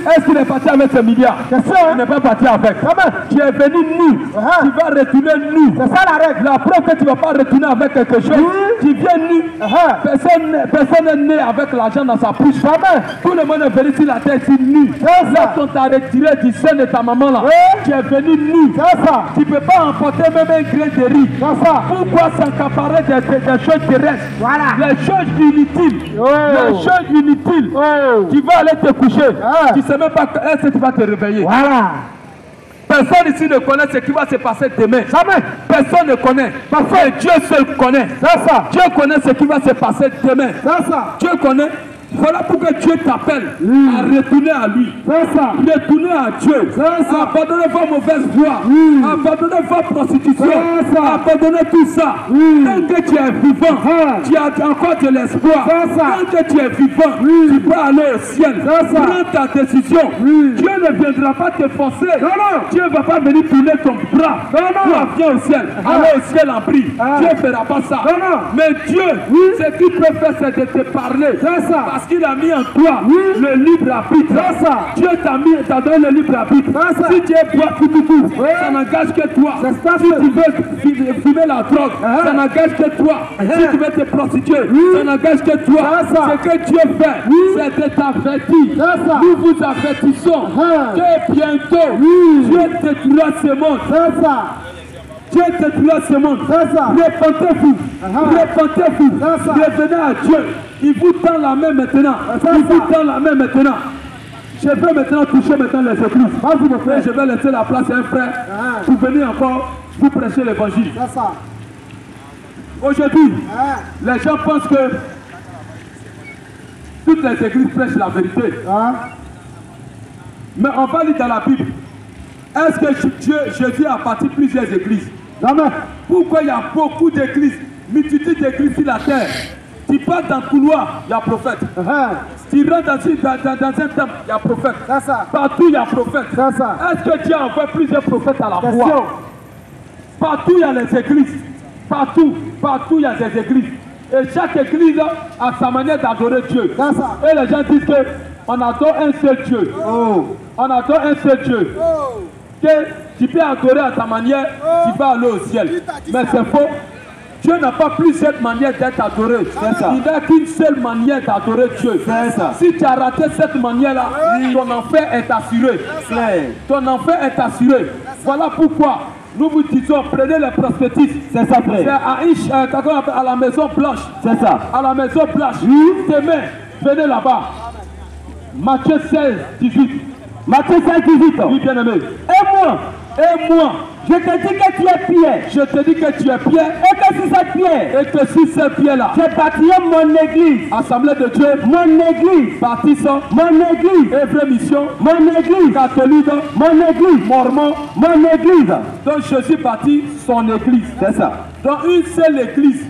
Est-ce qu'il est parti avec ses milliards? Il n'est pas parti avec. Tu es venu nu. Tu vas retourner nu. C'est ça la règle. La preuve que tu ne vas pas retourner avec quelque chose, Tu viens nu. Personne n'est né avec l'argent dans sa poche. Tout le monde est venu sur la terre ici nu. Là, quand tu as retiré du sein de ta maman là, tu es venu nu. Tu ne peux pas emporter même un grain de riz. Pourquoi s'accaparer des choses terrestres? Les choses inutiles. Les choses inutiles. Tu vas aller te coucher. Tu ne sais même pas est-ce que tu vas te réveiller. Personne ici ne connaît ce qui va se passer demain. Jamais. Personne ne connaît. Parce que Dieu seul connaît. Dieu connaît ce qui va se passer demain. Dieu connaît. Voilà pourquoi Dieu t'appelle à retourner à lui. Retourner à Dieu. Abandonner vos mauvaises voies. Abandonner vos prostitutions. Abandonner tout ça. Tant que tu es vivant, tu as encore de l'espoir. Tant que tu es vivant, tu peux aller au ciel. Prends ta décision. Dieu ne viendra pas te forcer. Dieu ne va pas venir tourner ton bras. Viens au ciel. Allez au ciel en prie. Dieu ne fera pas ça. Mais Dieu, ce qu'il peut faire, c'est de te parler. Parce qu'il a mis en toi le libre arbitre. Dieu t'a donné le libre arbitre. Si tu es bois tout, ça n'engage que toi. Si tu veux fumer la drogue, ça n'engage que toi. Si tu veux te prostituer, ça n'engage que toi. Ce que Dieu fait, c'est de t'avertir. Nous vous avertissons que bientôt, Dieu détruira ce monde. Dieu détruira ce monde. Repentez-vous. Repentez-vous. Revenez à Dieu. Il vous tend la main maintenant. Il vous tend la main maintenant. Je vais maintenant toucher maintenant les églises. Je vais laisser la place à un frère pour venir encore vous prêcher l'évangile. Aujourd'hui, les gens pensent que toutes les églises prêchent la vérité. Mais on va lire dans la Bible. Est-ce que Jésus a parti plusieurs églises? Pourquoi il y a beaucoup d'églises, multitude d'églises sur la terre? Tu passes dans le couloir, il y a prophète. Tu rentres dans un temple, il y a prophète. Partout, il y a prophète. Est-ce que Dieu envoie plusieurs prophètes à la fois? Partout, il y a les églises. Partout, il y a des églises. Et chaque église a sa manière d'adorer Dieu. Et les gens disent qu'on adore un seul Dieu. On adore un seul Dieu. Que tu peux adorer à ta manière, tu vas aller au ciel. Mais c'est faux. Dieu n'a pas plusieurs manières d'être adoré. Il n'a qu'une seule manière d'adorer Dieu. Si tu as raté cette manière-là, ton enfer est assuré. Ton enfer est assuré. Voilà pourquoi nous vous disons, prenez les prospectus. C'est ça, frère. C'est à la maison blanche. C'est ça. À la maison blanche. Demain, venez là-bas. Matthieu 16, 18. Matthieu 16, 18. Oui, bien aimé. Et moi, je te dis que tu es Pierre. Je te dis que tu es Pierre. Et que si cette pierre. Et que si cette pierre-là. Je bâtirai mon église. Assemblée de Dieu. Mon église. Baptiste. Mon église. Évêque mission. Mon église. Catholique. Mon église. Mormon. Mon église. Donc Jésus bâtit son église. C'est ça. Dans une seule église.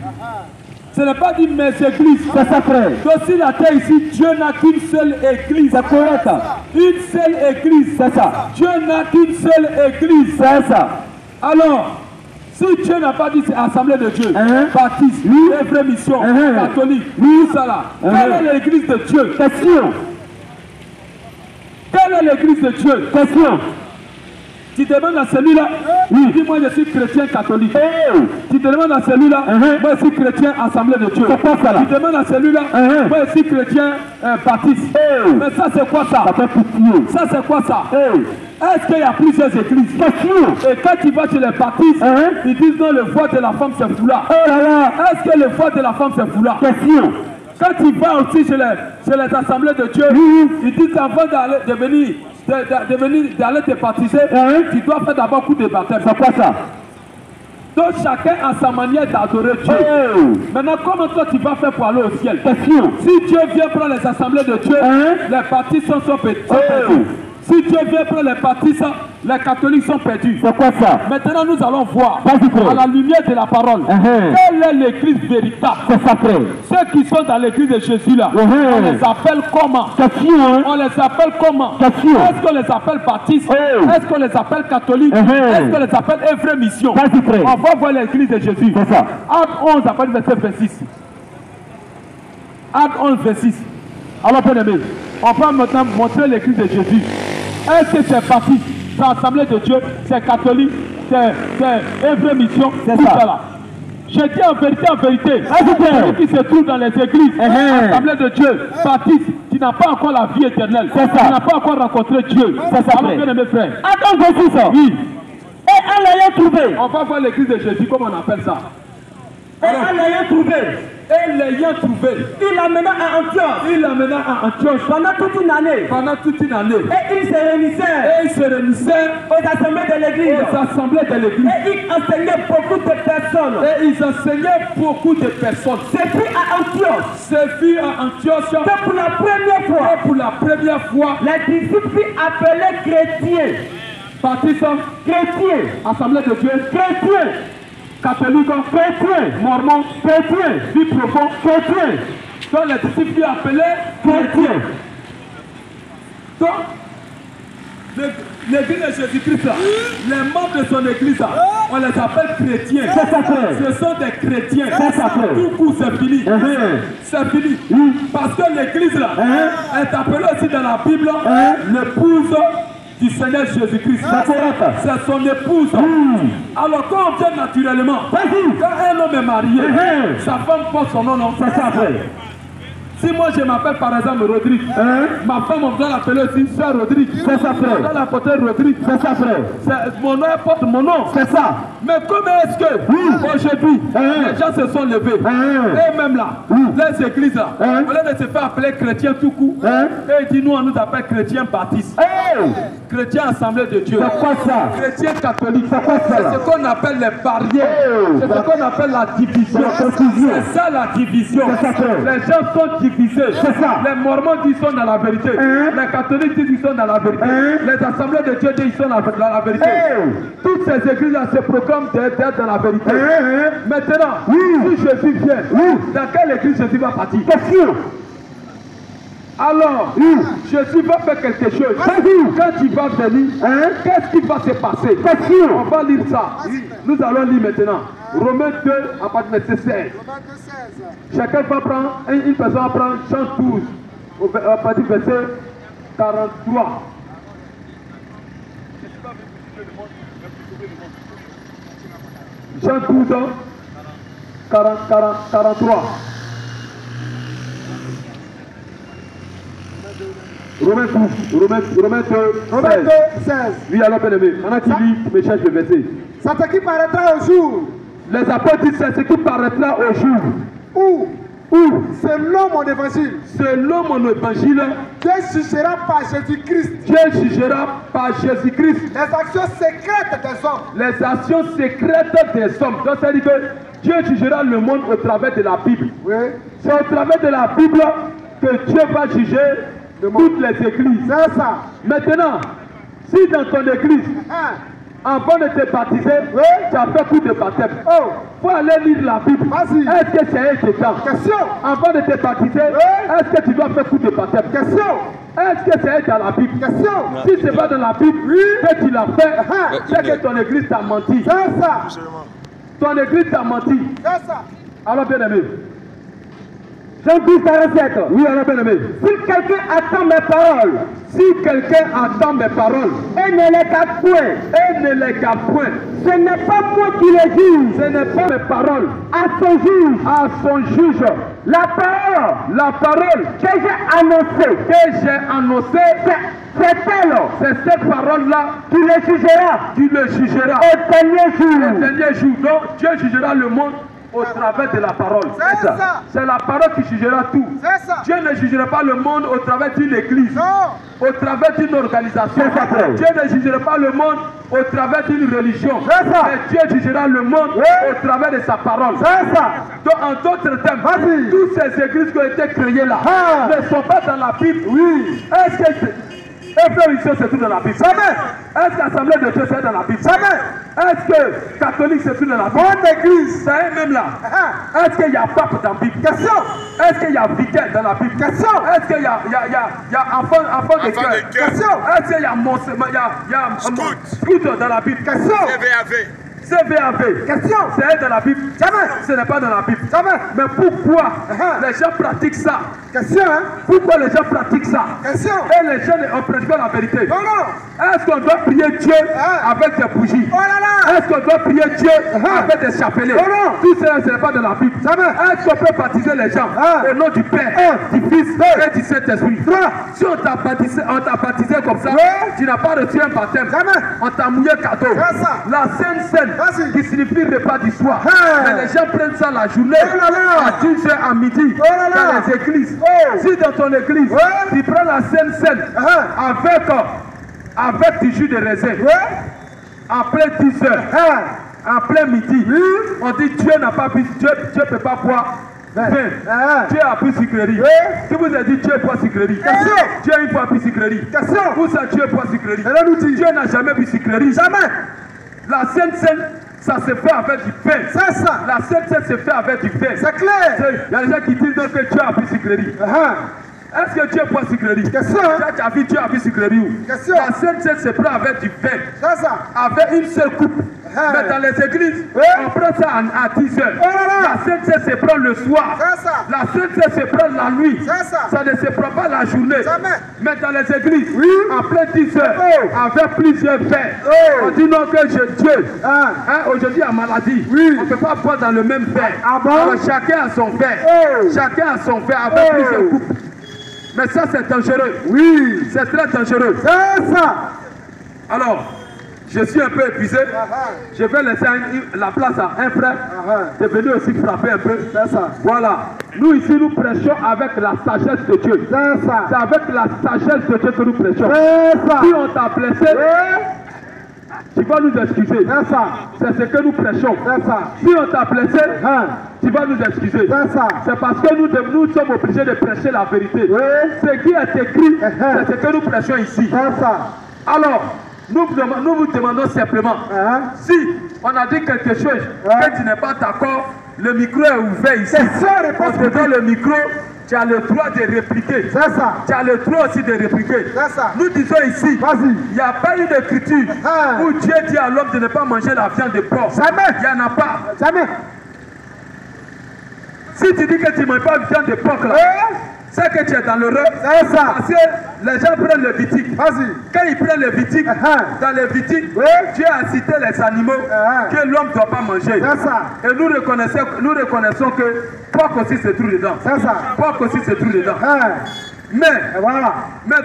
Ce n'est pas dit mes églises. C'est ça, frère. Donc si la terre ici, Dieu n'a qu'une seule église. C'est correct. Une seule église. C'est ça. Dieu n'a qu'une seule église. C'est ça. Alors, si Dieu n'a pas dit c'est assemblée de Dieu, baptiste, évêque mission, catholique, tout ça là, quelle est l'église de Dieu? Question. Quelle est l'église de Dieu? Question. Tu demandes à celui-là, dis-moi je suis chrétien catholique. Tu demandes à celui-là, moi je suis chrétien assemblée de Dieu. Tu demandes à celui-là, moi je suis chrétien baptiste. Mais ça c'est quoi ça? Ça c'est quoi ça? Est-ce qu'il y a plusieurs églises? Et quand tu vas chez les baptistes, ils disent non, le voile de la femme c'est foulard. Est-ce que le voile de la femme c'est foulard? Question. Quand tu vas aussi chez les assemblées de Dieu, ils disent avant d'aller te baptiser, tu dois faire d'abord coup de baptême. C'est quoi ça? Donc chacun a sa manière d'adorer Dieu. Maintenant, comment toi tu vas faire pour aller au ciel? Si Dieu vient prendre les assemblées de Dieu, les baptistes sont perdus. Si Dieu vient prendre les baptistes, les catholiques sont perdus. C'est quoi ça? Maintenant, nous allons voir, à la lumière de la parole, quelle est l'église véritable. C'est ça, frère. Ceux qui sont dans l'église de Jésus là, on les appelle comment? On les appelle comment? Est-ce qu'on les appelle baptistes? Est-ce qu'on les appelle catholiques? Est-ce qu'on les appelle évêque mission? On va voir l'église de Jésus. C'est ça. Acte 11, après verset 26. Acte 11, 26. Alors, bien aimé, on va maintenant montrer l'église de Jésus. Est-ce que c'est baptiste, c'est assemblée de Dieu, c'est catholique, c'est évêque mission, c'est ça là. Je dis en vérité, celui qui se trouve dans les églises, assemblées de Dieu, baptiste, qui n'a pas encore la vie éternelle, qui n'a pas encore rencontré Dieu. C'est ça, bien aimé frère. Attends, voici ça. Oui. Et en l'ayant trouvé. On va voir l'église de Jésus, comment on appelle ça. Et en l'ayant trouvé. Et l'ayant trouvé. Il l'amena à Antioche. Il l'amena à Antioche. Pendant toute une année. Pendant toute une année. Et il se réunissait. Et il se réunissait aux assemblées de l'église. Aux assemblées de l'église. Et il enseignait beaucoup de personnes. Et ils enseignaient beaucoup de personnes. C'est fut à Antioche. C'est fut à Antioche. Que pour la première fois. Et pour la première fois. Les disciples furent appelés chrétiens. Baptiste. Chrétiens. Assemblée de Dieu. Chrétiens. Catholique, chrétien, mormon, chrétien, vie profond, chrétien. Donc les disciples furent appelés chrétiens. Donc, l'église de Jésus-Christ, les membres de son église, on les appelle chrétiens. Ce sont des chrétiens. Tout coup, c'est fini. C'est fini. Parce que l'église là est appelée aussi dans la Bible l'épouse du Seigneur Jésus-Christ. C'est son épouse. Alors quand on vient naturellement, quand un homme est marié, sa femme porte son nom, non? C'est ça, frère. Si moi je m'appelle par exemple Rodrigue, ma femme on doit l'appeler aussi Sœur Rodrigue. C'est ça, frère. On doit l'appeler Rodrigue. C'est ça, frère. Mon nom porte mon nom. C'est ça. Mais comment est-ce que aujourd'hui les gens se sont levés et même là, les églises là, au lieu de se faire appeler chrétiens tout court, et ils disent nous on nous appelle chrétiens baptistes, chrétiens assemblée de Dieu. C'est quoi ça? Chrétiens catholiques. C'est quoi ça? C'est ce qu'on appelle les barrières. C'est ce qu'on appelle la division. C'est ça la division. Les gens sont divisés. C'est ça. Les mormons disent qu'ils sont dans la vérité. Les catholiques disent qu'ils sont dans la vérité. Les assemblées de Dieu disent qu'ils sont dans la vérité. Toutes ces églises-là se proclament d'être dans la vérité. Maintenant, si Jésus vient, dans quelle église Jésus va partir? C'est sûr. Alors, Jésus va faire quelque chose. Quand il va venir, qu'est-ce qui va se passer? On va lire ça. Nous allons lire maintenant. Romains 2, à partir de verset 16. Chacun va prendre, une personne va prendre Jean 12, à partir du verset 43. Jean 12, 43. Romains 2, 16. Oui, alors bien aimé, on a qui lit, me cherche le verset. C'est ce qui paraîtra au jour. Les apôtres disent c'est ce qui paraîtra au jour. Où selon mon évangile. Selon mon évangile. Dieu jugera par Jésus-Christ. Dieu jugera par Jésus-Christ. Les actions secrètes des hommes. Les actions secrètes des hommes. Donc ça dit que Dieu jugera le monde au travers de la Bible. Oui. C'est au travers de la Bible que Dieu va juger toutes les églises. C'est ça. Maintenant, si dans ton église, avant de te baptiser, tu as fait coup de baptême. Il faut aller lire la Bible. Est-ce que c'est dedans? Question. Avant de te baptiser, est-ce que tu dois faire coup de baptême? Question. Est-ce que c'est dans la Bible? Question. Si c'est pas dans la Bible, que tu l'as fait, c'est que ton église t'a menti. C'est ça. Ton église t'a menti. C'est ça. Alors bien aimé. Jean 12, 47. Oui, alors bien aimé. Si quelqu'un attend mes paroles, si quelqu'un attend mes paroles, et ne les garde point, ce n'est pas moi qui les juge, ce n'est pas mes paroles, à son juge, la parole que j'ai annoncée, c'est elle, c'est cette parole-là, tu le jugeras, au dernier jour. Donc Dieu jugera le monde au travers de la parole. C'est ça. C'est la parole qui jugera tout. C'est ça. Dieu ne jugera pas le monde au travers d'une église. Non. Au travers d'une organisation. Dieu ne jugera pas le monde au travers d'une religion. C'est ça. Mais Dieu jugera le monde au travers de sa parole. C'est ça. Donc en d'autres termes, toutes ces églises qui ont été créées là ne sont pas dans la Bible. Oui. Est-ce que Frère, c'est tout dans la Bible. Est-ce qu'Assemblée de Dieu c'est dans la Bible? Est-ce que catholique c'est tout dans la Bible? Bonne église. C'est même là. Est-ce qu'il y a pape dans la Bible? Question. Est-ce qu'il y a vicaire dans la Bible? Question. Est-ce qu'il y a enfant de cœur? Question. Est-ce qu'il y a scout dans la Bible? Question. CVAV. Question. C'est dans la Bible. Jamais. Ce n'est pas dans la Bible. Jamais. Mais pourquoi Uh-huh. les gens pratiquent ça? Question, hein? Pourquoi les gens pratiquent ça? Question. Et les gens ne pratiquent pas la vérité. Non, non. Est-ce qu'on doit prier Dieu Ah. avec des bougies? Oh là là. Est-ce qu'on doit prier Dieu Ah. avec des chapelets? Non, non. Tout cela, ce n'est pas dans la Bible. Jamais. Est-ce qu'on peut baptiser les gens Ah. au nom du Père, Ah. du Fils et du Saint-Esprit? Trois. Si on t'a baptisé comme ça, Ouais. tu n'as pas reçu un baptême. Jamais. On t'a mouillé cadeau. C'est ça. La Sainte Seine, Vas-y. qui signifie repas du soir. Ah. Mais les gens prennent ça la journée, Oh là là. à 10h à midi, Oh là là. dans les églises. Oh. Si dans ton église, Ouais. tu prends la Sainte Seine Ah. avec du jus de raisin, Ouais. en plein 10h, Ah. en plein midi, Oui. on dit Dieu n'a pas pu, Dieu peut pas boire vin. Ah. Dieu a pris sucrerie. Oui. Qui vous a dit Dieu boit sucrerie? Question. Dieu a une fois pris sucrerie. Question. Où ça Dieu boit sucrerie? Elle nous dit. Dieu n'a jamais bu sucrerie. Jamais. La Sainte Seine, ça se fait avec du pain. C'est ça. La Sainte Seine se fait avec du pain. C'est clair. Il y a des gens qui disent donc que Dieu a pris sucrerie. Ah. Est-ce que Dieu boit sucrerie? Question. Tu as vu Dieu a pris sucrerie où? Question. La Sainte Seine se prend avec du pain. C'est ça. Avec une seule coupe. Ah. Mais dans les églises, Oui. on prend ça à 10h. Oh là là. La Sainte Seine se prend le soir. C'est ça. La Sainte Seine se prend la nuit. C'est ça. Ça ne se prend pas la journée. Jamais. Mais dans les églises, Oui. en plein 10h, Oh. avec plusieurs verres, Oh. on dit non que Dieu, Ah. aujourd'hui en maladie, Oui. on ne peut pas boire dans le même verre. Ah bon? Alors chacun a son verre. Oh. Chacun a son verre avec Oh. plusieurs coupes. Mais ça c'est dangereux. Oui. C'est très dangereux. C'est ça. Alors, je suis un peu épuisé. Je vais laisser la place à un frère. Je vais venir aussi frapper un peu. C'est ça. Voilà. Nous ici, nous prêchons avec la sagesse de Dieu. C'est ça. C'est avec la sagesse de Dieu que nous prêchons. C'est ça. Si on t'a blessé, Oui. tu vas nous excuser. C'est ça. C'est ce que nous prêchons. C'est ça. Si on t'a blessé, Ah. tu vas nous excuser. C'est ça. C'est parce que nous sommes obligés de prêcher la vérité. Oui. Ce qui est écrit, c'est ce que nous prêchons ici. C'est ça. Alors, nous vous demandons simplement, Hein? si on a dit quelque chose que tu n'es pas d'accord, le micro est ouvert ici. C'est ça, réponse On te donne le micro, tu as le droit de répliquer. C'est ça. Tu as le droit aussi de répliquer. C'est ça. Nous disons ici, Vas-y. il n'y a pas une écriture Ah. où Dieu dit à l'homme de ne pas manger la viande de porc. Jamais. Il n'y en a pas. Jamais. Si tu dis que tu ne manges pas la viande de porc, là, c'est que tu es dans l'erreur. C'est ça. Parce que les gens prennent le vitique. Vas-y. Quand ils prennent le vitique, Ah. dans le vitique, Oui. Dieu a cité les animaux Ah. que l'homme ne doit pas manger. C'est ça. Et nous reconnaissons que porc aussi se trouve dedans. C'est ça. Porc aussi se trouve dedans. Hein? Mais, Et voilà.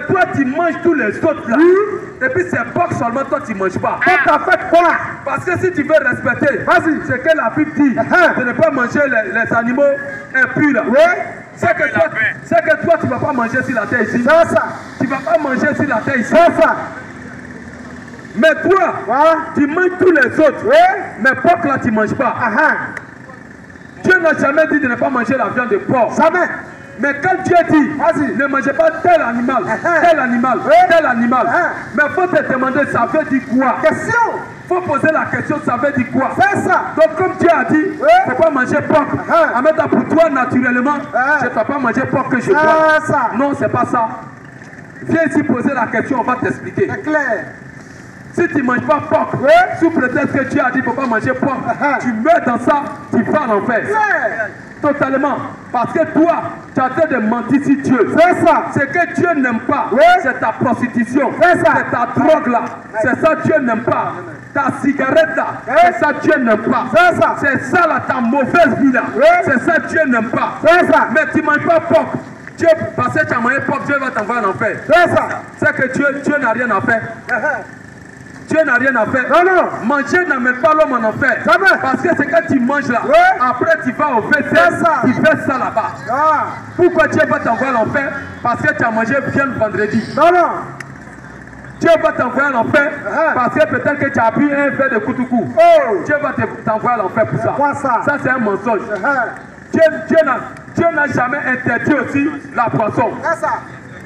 toi tu manges tous les autres là. Et puis c'est porc seulement, toi tu ne manges pas. Toi, t'as fait quoi? Parce que si tu veux respecter Vas-y. ce que la Bible dit, Ah. de ne pas manger les animaux impurs là. Oui. C'est que toi tu ne vas pas manger sur la terre ici. C'est ça. Tu ne vas pas manger sur la terre ici. C'est ça. Mais toi, Voilà. tu manges tous les autres. Oui. Mais porc là, tu ne manges pas. Ah ah. Dieu n'a jamais dit de ne pas manger la viande de porc. Jamais. Mais quand Dieu dit, Vas-y. ne mangez pas tel animal, tel animal, Oui. tel animal, Ah. mais il faut te demander, ça veut dire quoi? Question. Il faut poser la question, ça veut dire quoi? C'est ça. Donc comme Dieu a dit, il Oui. ne faut pas manger porc. Ah. En même temps, pour toi, naturellement, Ah. je ne dois pas manger porc que je C'est bois. ça. Non, c'est pas ça. Viens ici poser la question, on va t'expliquer. C'est clair. Si tu ne manges pas porc, Oui. sous prétexte que Dieu a dit qu'il ne faut pas manger porc, Ah. tu meurs dans ça, tu vas en enfer. Clair. Totalement. Parce que toi, tu es en train de mentir sur Dieu. C'est ça. Ce que Dieu n'aime pas, Oui. c'est ta prostitution, C'est ça. c'est ta drogue là. C'est ça que Dieu n'aime pas. Ta cigarette là, Oui. c'est ça que Dieu n'aime pas. C'est ça. C'est ça là, ta mauvaise vie là. Oui. C'est ça que Dieu n'aime pas. C'est ça. Mais tu ne manges pas porc. Dieu, parce que tu as mangé porc, Dieu va t'envoyer en enfer. C'est ça. C'est que Dieu n'a rien à faire. Dieu n'a rien à faire. Non, non. Manger n'amène pas l'homme en enfer. Jamais. Parce que c'est quand tu manges là, Oui. après tu vas au WC, C'est ça. tu fais ça là-bas. Ah. Pourquoi Dieu va t'envoyer en enfer? Parce que tu as mangé viande vendredi. Non, non. Dieu va t'envoyer en enfer Ah. parce que peut-être que tu as bu un verre de koutoukou. Oh. Dieu va t'envoyer en enfer pour ça. Quoi ça? Ça c'est un mensonge. Ah. Dieu n'a jamais interdit aussi la poisson. C'est ça.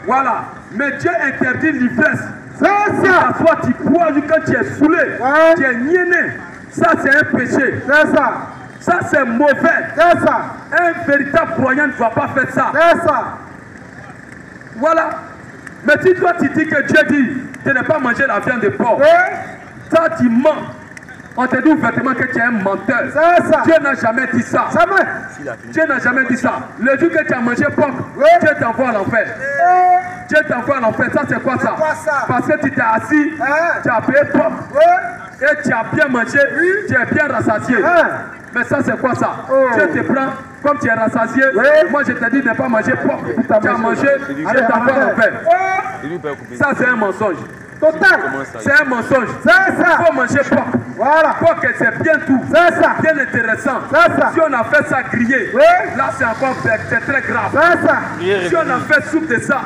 Voilà. Mais Dieu interdit l'ivresse. C'est ça. Soit tu bois quand tu es saoulé, Ouais. tu es niainé. Ça c'est un péché. C'est ça. Ça c'est mauvais. C'est ça. Un véritable croyant ne doit pas faire ça. C'est ça. Voilà. Mais si toi tu dis que Dieu dit de ne pas manger la viande de porc, Oui. ça tu mens. On te dit ouvertement que tu es un menteur. C'est ça. Dieu n'a jamais dit ça. Jamais. Dieu n'a jamais dit ça. Le jour que tu as mangé porc, Dieu t'envoie à l'enfer. Dieu t'envoie à l'enfer. Ça, c'est quoi ça? quoi ça? Parce que tu t'es assis, tu as payé porc, et tu as bien mangé, tu es bien rassasié. Mais ça, c'est quoi ça? Dieu te prend, comme tu es rassasié. Moi, je te dis de ne pas manger porc. Tu as mangé, Dieu t'envoie à l'enfer. Ça, c'est un mensonge. Total. C'est un mensonge. C'est ça. Il faut manger porc. Voilà. Porc, c'est bien tout. C'est ça. Bien intéressant. C'est ça. Si on a fait ça griller, là, c'est encore c'est très grave. C'est ça. Si on a fait soupe de ça,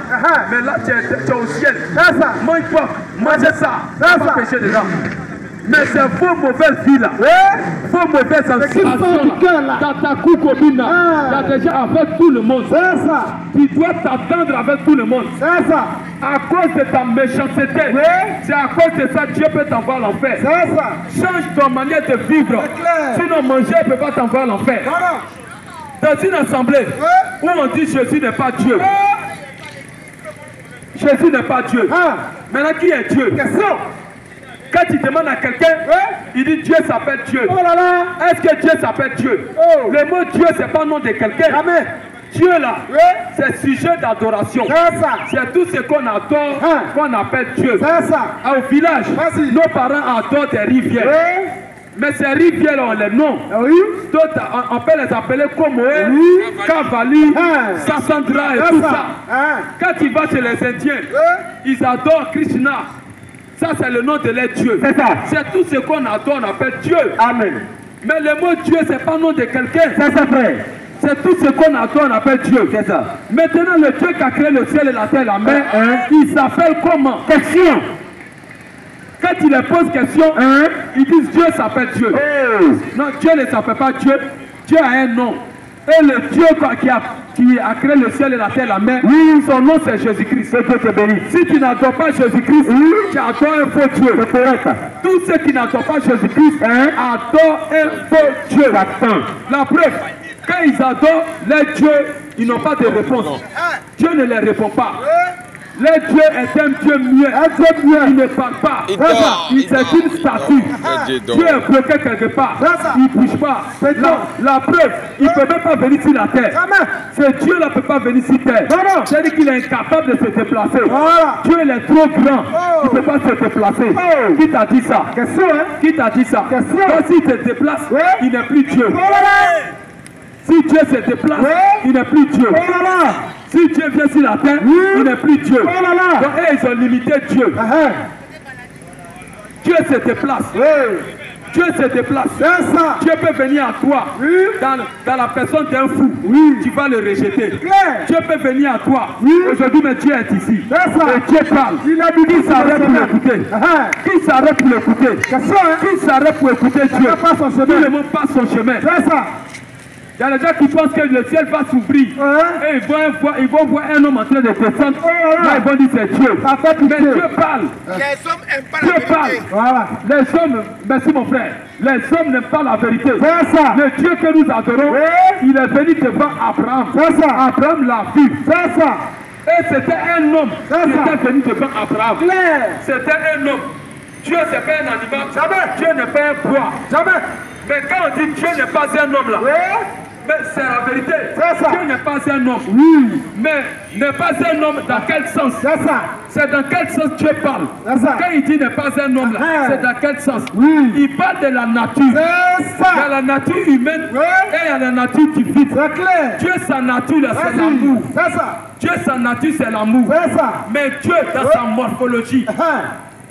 mais là, tu es au ciel. C'est ça. Mange porc, mangez ça. C'est Pas ça. pécher dedans. Mais c'est vos mauvaises vies là. Vos mauvaises sensations là. dans ta concubine là. Tu as déjà avec tout le monde. C'est ça. Tu dois t'attendre avec tout le monde. C'est ça. À cause de ta méchanceté, c'est à cause de ça que Dieu peut t'envoyer à l'enfer. C'est ça. Change ton manière de vivre. C'est clair. Sinon, manger ne peut pas t'envoyer à l'enfer. Voilà. Dans une assemblée où on dit Jésus n'est pas Dieu. Jésus n'est pas Dieu. Maintenant, qui est Dieu? Question. Quand tu demandes à quelqu'un, il dit Dieu s'appelle Dieu. Oh là là. Est-ce que Dieu s'appelle Dieu? Le mot Dieu, ce n'est pas le nom de quelqu'un. Jamais. Dieu là, c'est sujet d'adoration. C'est ça. C'est tout ce qu'on adore, qu'on appelle Dieu. C'est ça. Au village, Vas-y. nos parents adorent des rivières. Mais ces rivières ont les noms. Oui. D'autres, on peut les appeler Komoé, Kavali, Sassandra et tout ça. Quand tu vas chez les Indiens, ils adorent Krishna. Ça, c'est le nom de leur Dieu. C'est ça. C'est tout ce qu'on adore, on appelle Dieu. Amen. Mais le mot Dieu, ce n'est pas le nom de quelqu'un. C'est ça, frère. C'est tout ce qu'on adore, on appelle Dieu. C'est ça. Maintenant, le Dieu qui a créé le ciel et la terre, la mer, il s'appelle comment? Question. Quand il les pose question, ils disent Dieu s'appelle Dieu. Non, Dieu ne s'appelle pas Dieu. Dieu a un nom. Et le Dieu qui a créé le ciel et la terre, la mer, son nom c'est Jésus-Christ. Si tu n'adores pas Jésus-Christ, tu adores un faux Dieu. Tous ceux qui n'adorent pas Jésus-Christ adorent un faux Dieu. La preuve, quand ils adorent leur Dieu, ils n'ont pas de réponse. Dieu ne les répond pas. Le Dieu est un Dieu muet. Il ne parle pas. C'est une statue. Dieu est bloqué quelque part. Il ne bouge pas. La preuve, il ne peut même pas venir sur la terre. Ce Dieu-là ne peut pas venir sur la terre. C'est-à-dire qu'il est incapable de se déplacer. Dieu il est trop grand. Il ne peut pas se déplacer. Qui t'a dit ça? Qui t'a dit ça? Quand s'il se déplace, il n'est plus Dieu. Si Dieu se déplace, il n'est plus Dieu. Si Dieu vient sur la terre, il n'est plus Dieu. Donc ils ont limité Dieu. Dieu se déplace. Dieu se déplace. Dieu peut venir à toi dans la personne d'un fou. Tu vas le rejeter. Dieu peut venir à toi. Aujourd'hui, mais Dieu est ici. Et Dieu parle. Qui s'arrête pour l'écouter? Qui s'arrête pour l'écouter? Qui s'arrête pour écouter Dieu? Tout le monde passe son chemin. Il y a des gens qui pensent que le ciel va s'ouvrir. Et ils vont voir un homme en train de descendre. Là, ils vont dire c'est Dieu. Mais Dieu parle. Les hommes n'aiment pas Dieu la parle. vérité. Voilà. Les hommes, merci mon frère. Les hommes n'aiment pas la vérité. Le Dieu que nous adorons, il est venu devant Abraham. Abraham l'a vu. Et c'était un homme qui était venu devant Abraham. C'était un homme. Dieu n'est pas un animal. Dieu n'est pas un bois. Mais quand on dit Dieu n'est pas un homme là, mais c'est la vérité. Dieu n'est pas un homme. Mais n'est pas un homme dans quel sens? C'est dans quel sens Dieu parle? Quand il dit n'est pas un homme là, c'est dans quel sens? Il parle de la nature. Il y a la nature humaine et il y a la nature divine. Dieu, sa nature là, c'est l'amour. Dieu, sa nature, c'est l'amour. Mais Dieu, dans sa morphologie,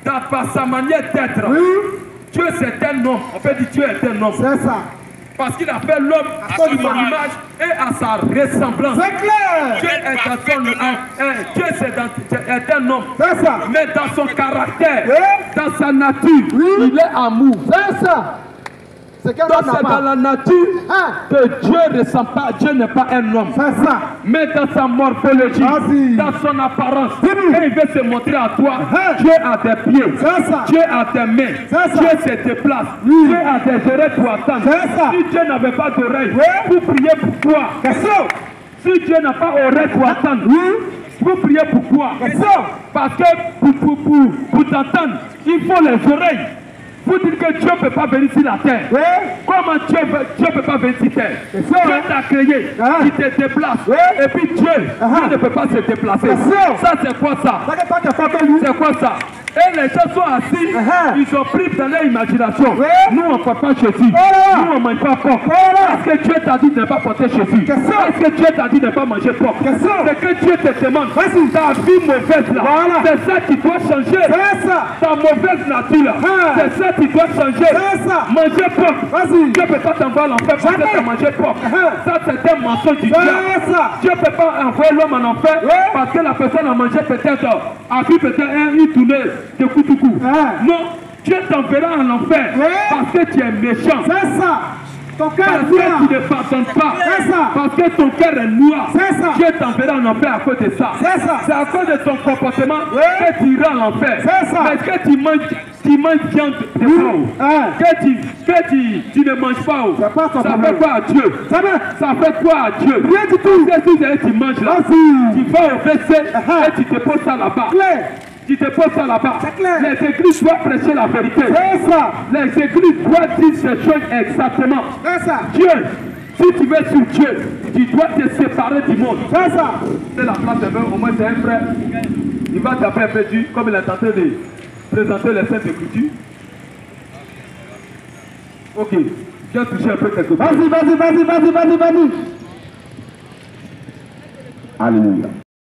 dans sa manière d'être, Dieu c'est un homme. On peut dire Dieu est un homme. Parce qu'il a fait l'homme à son image et à sa ressemblance. Dieu est un homme. Mais dans son caractère, dans sa nature, il est amour. Donc c'est dans la nature que Dieu ne ressemble pas. Dieu n'est pas un homme. Mais dans sa morphologie, dans son apparence, quand il veut se montrer à toi, Dieu a des pieds, Dieu a des mains, Dieu se déplace, Dieu a des oreilles pour attendre. Si Dieu n'avait pas d'oreilles, pour prier pourquoi? Si Dieu n'a pas d'oreilles pour attendre, vous priez pourquoi? Parce que pour t'entendre, il faut les oreilles. Pour dire que Dieu ne peut pas venir sur la terre. Oui. Comment Dieu ne peut pas venir sur la terre? C'est ça, Dieu hein? t'a créé, il te déplace. Oui. Et puis Dieu ne peut pas se déplacer. C'est ça. Ça c'est quoi ça? Ça que toi, tu as fait lui. C'est quoi ça? Et les gens sont assis, ils ont pris dans leur imagination. Oui. Nous on ne porte pas Jésus. Voilà. Nous on ne mange pas porc. Voilà. Est-ce que Dieu t'a dit de ne pas porter Jésus? C'est ça. Est-ce que Dieu t'a dit de ne pas manger porc? C'est ça. C'est que Dieu te demande. Vas-y. Ta vie mauvaise là. Voilà. C'est ça qui doit changer. C'est ça. Ta mauvaise nature là. C'est ça qui doit changer. C'est ça. Manger porc. Vas-y. Dieu ne peut pas t'envoyer l'enfer parce que tu as mangé porc. Ça c'est un mensonge du diable. C'est ça. Dieu ne peut pas envoyer l'homme en enfer parce que la personne a mangé peut-être, a vu peut-être une tournée de coutou. Non, Dieu t'enverra en enfer parce que tu es méchant. C'est ça. Ton cœur Parce est noir. que tu ne pardonnes pas. C'est ça. Parce que ton cœur est noir. C'est ça. Dieu t'enverra en enfer à cause de ça. C'est ça. C'est à cause de ton comportement que tu iras en enfer. C'est ça. Parce que tu manges viande de porc. Que tu ne manges pas. C'est pas ton Ça problème. fait quoi à Dieu? Ça fait quoi à Dieu? Rien du tout. Si tu manges là, Vas-y. tu vas au WC et tu te poses ça là-bas. Claire. Tu te poses ça là-bas. C'est clair. Les églises doivent prêcher la vérité. C'est ça. Les églises doivent dire ces choses exactement. C'est ça. Dieu, si tu veux sur Dieu, tu dois te séparer du monde. C'est ça. C'est la place de vin, au moins c'est un frère. Il va taper un peu dur, comme il est en train de présenter les Saintes Écritures. Ok, j'ai touché un peu quelque chose. Vas-y. Alléluia.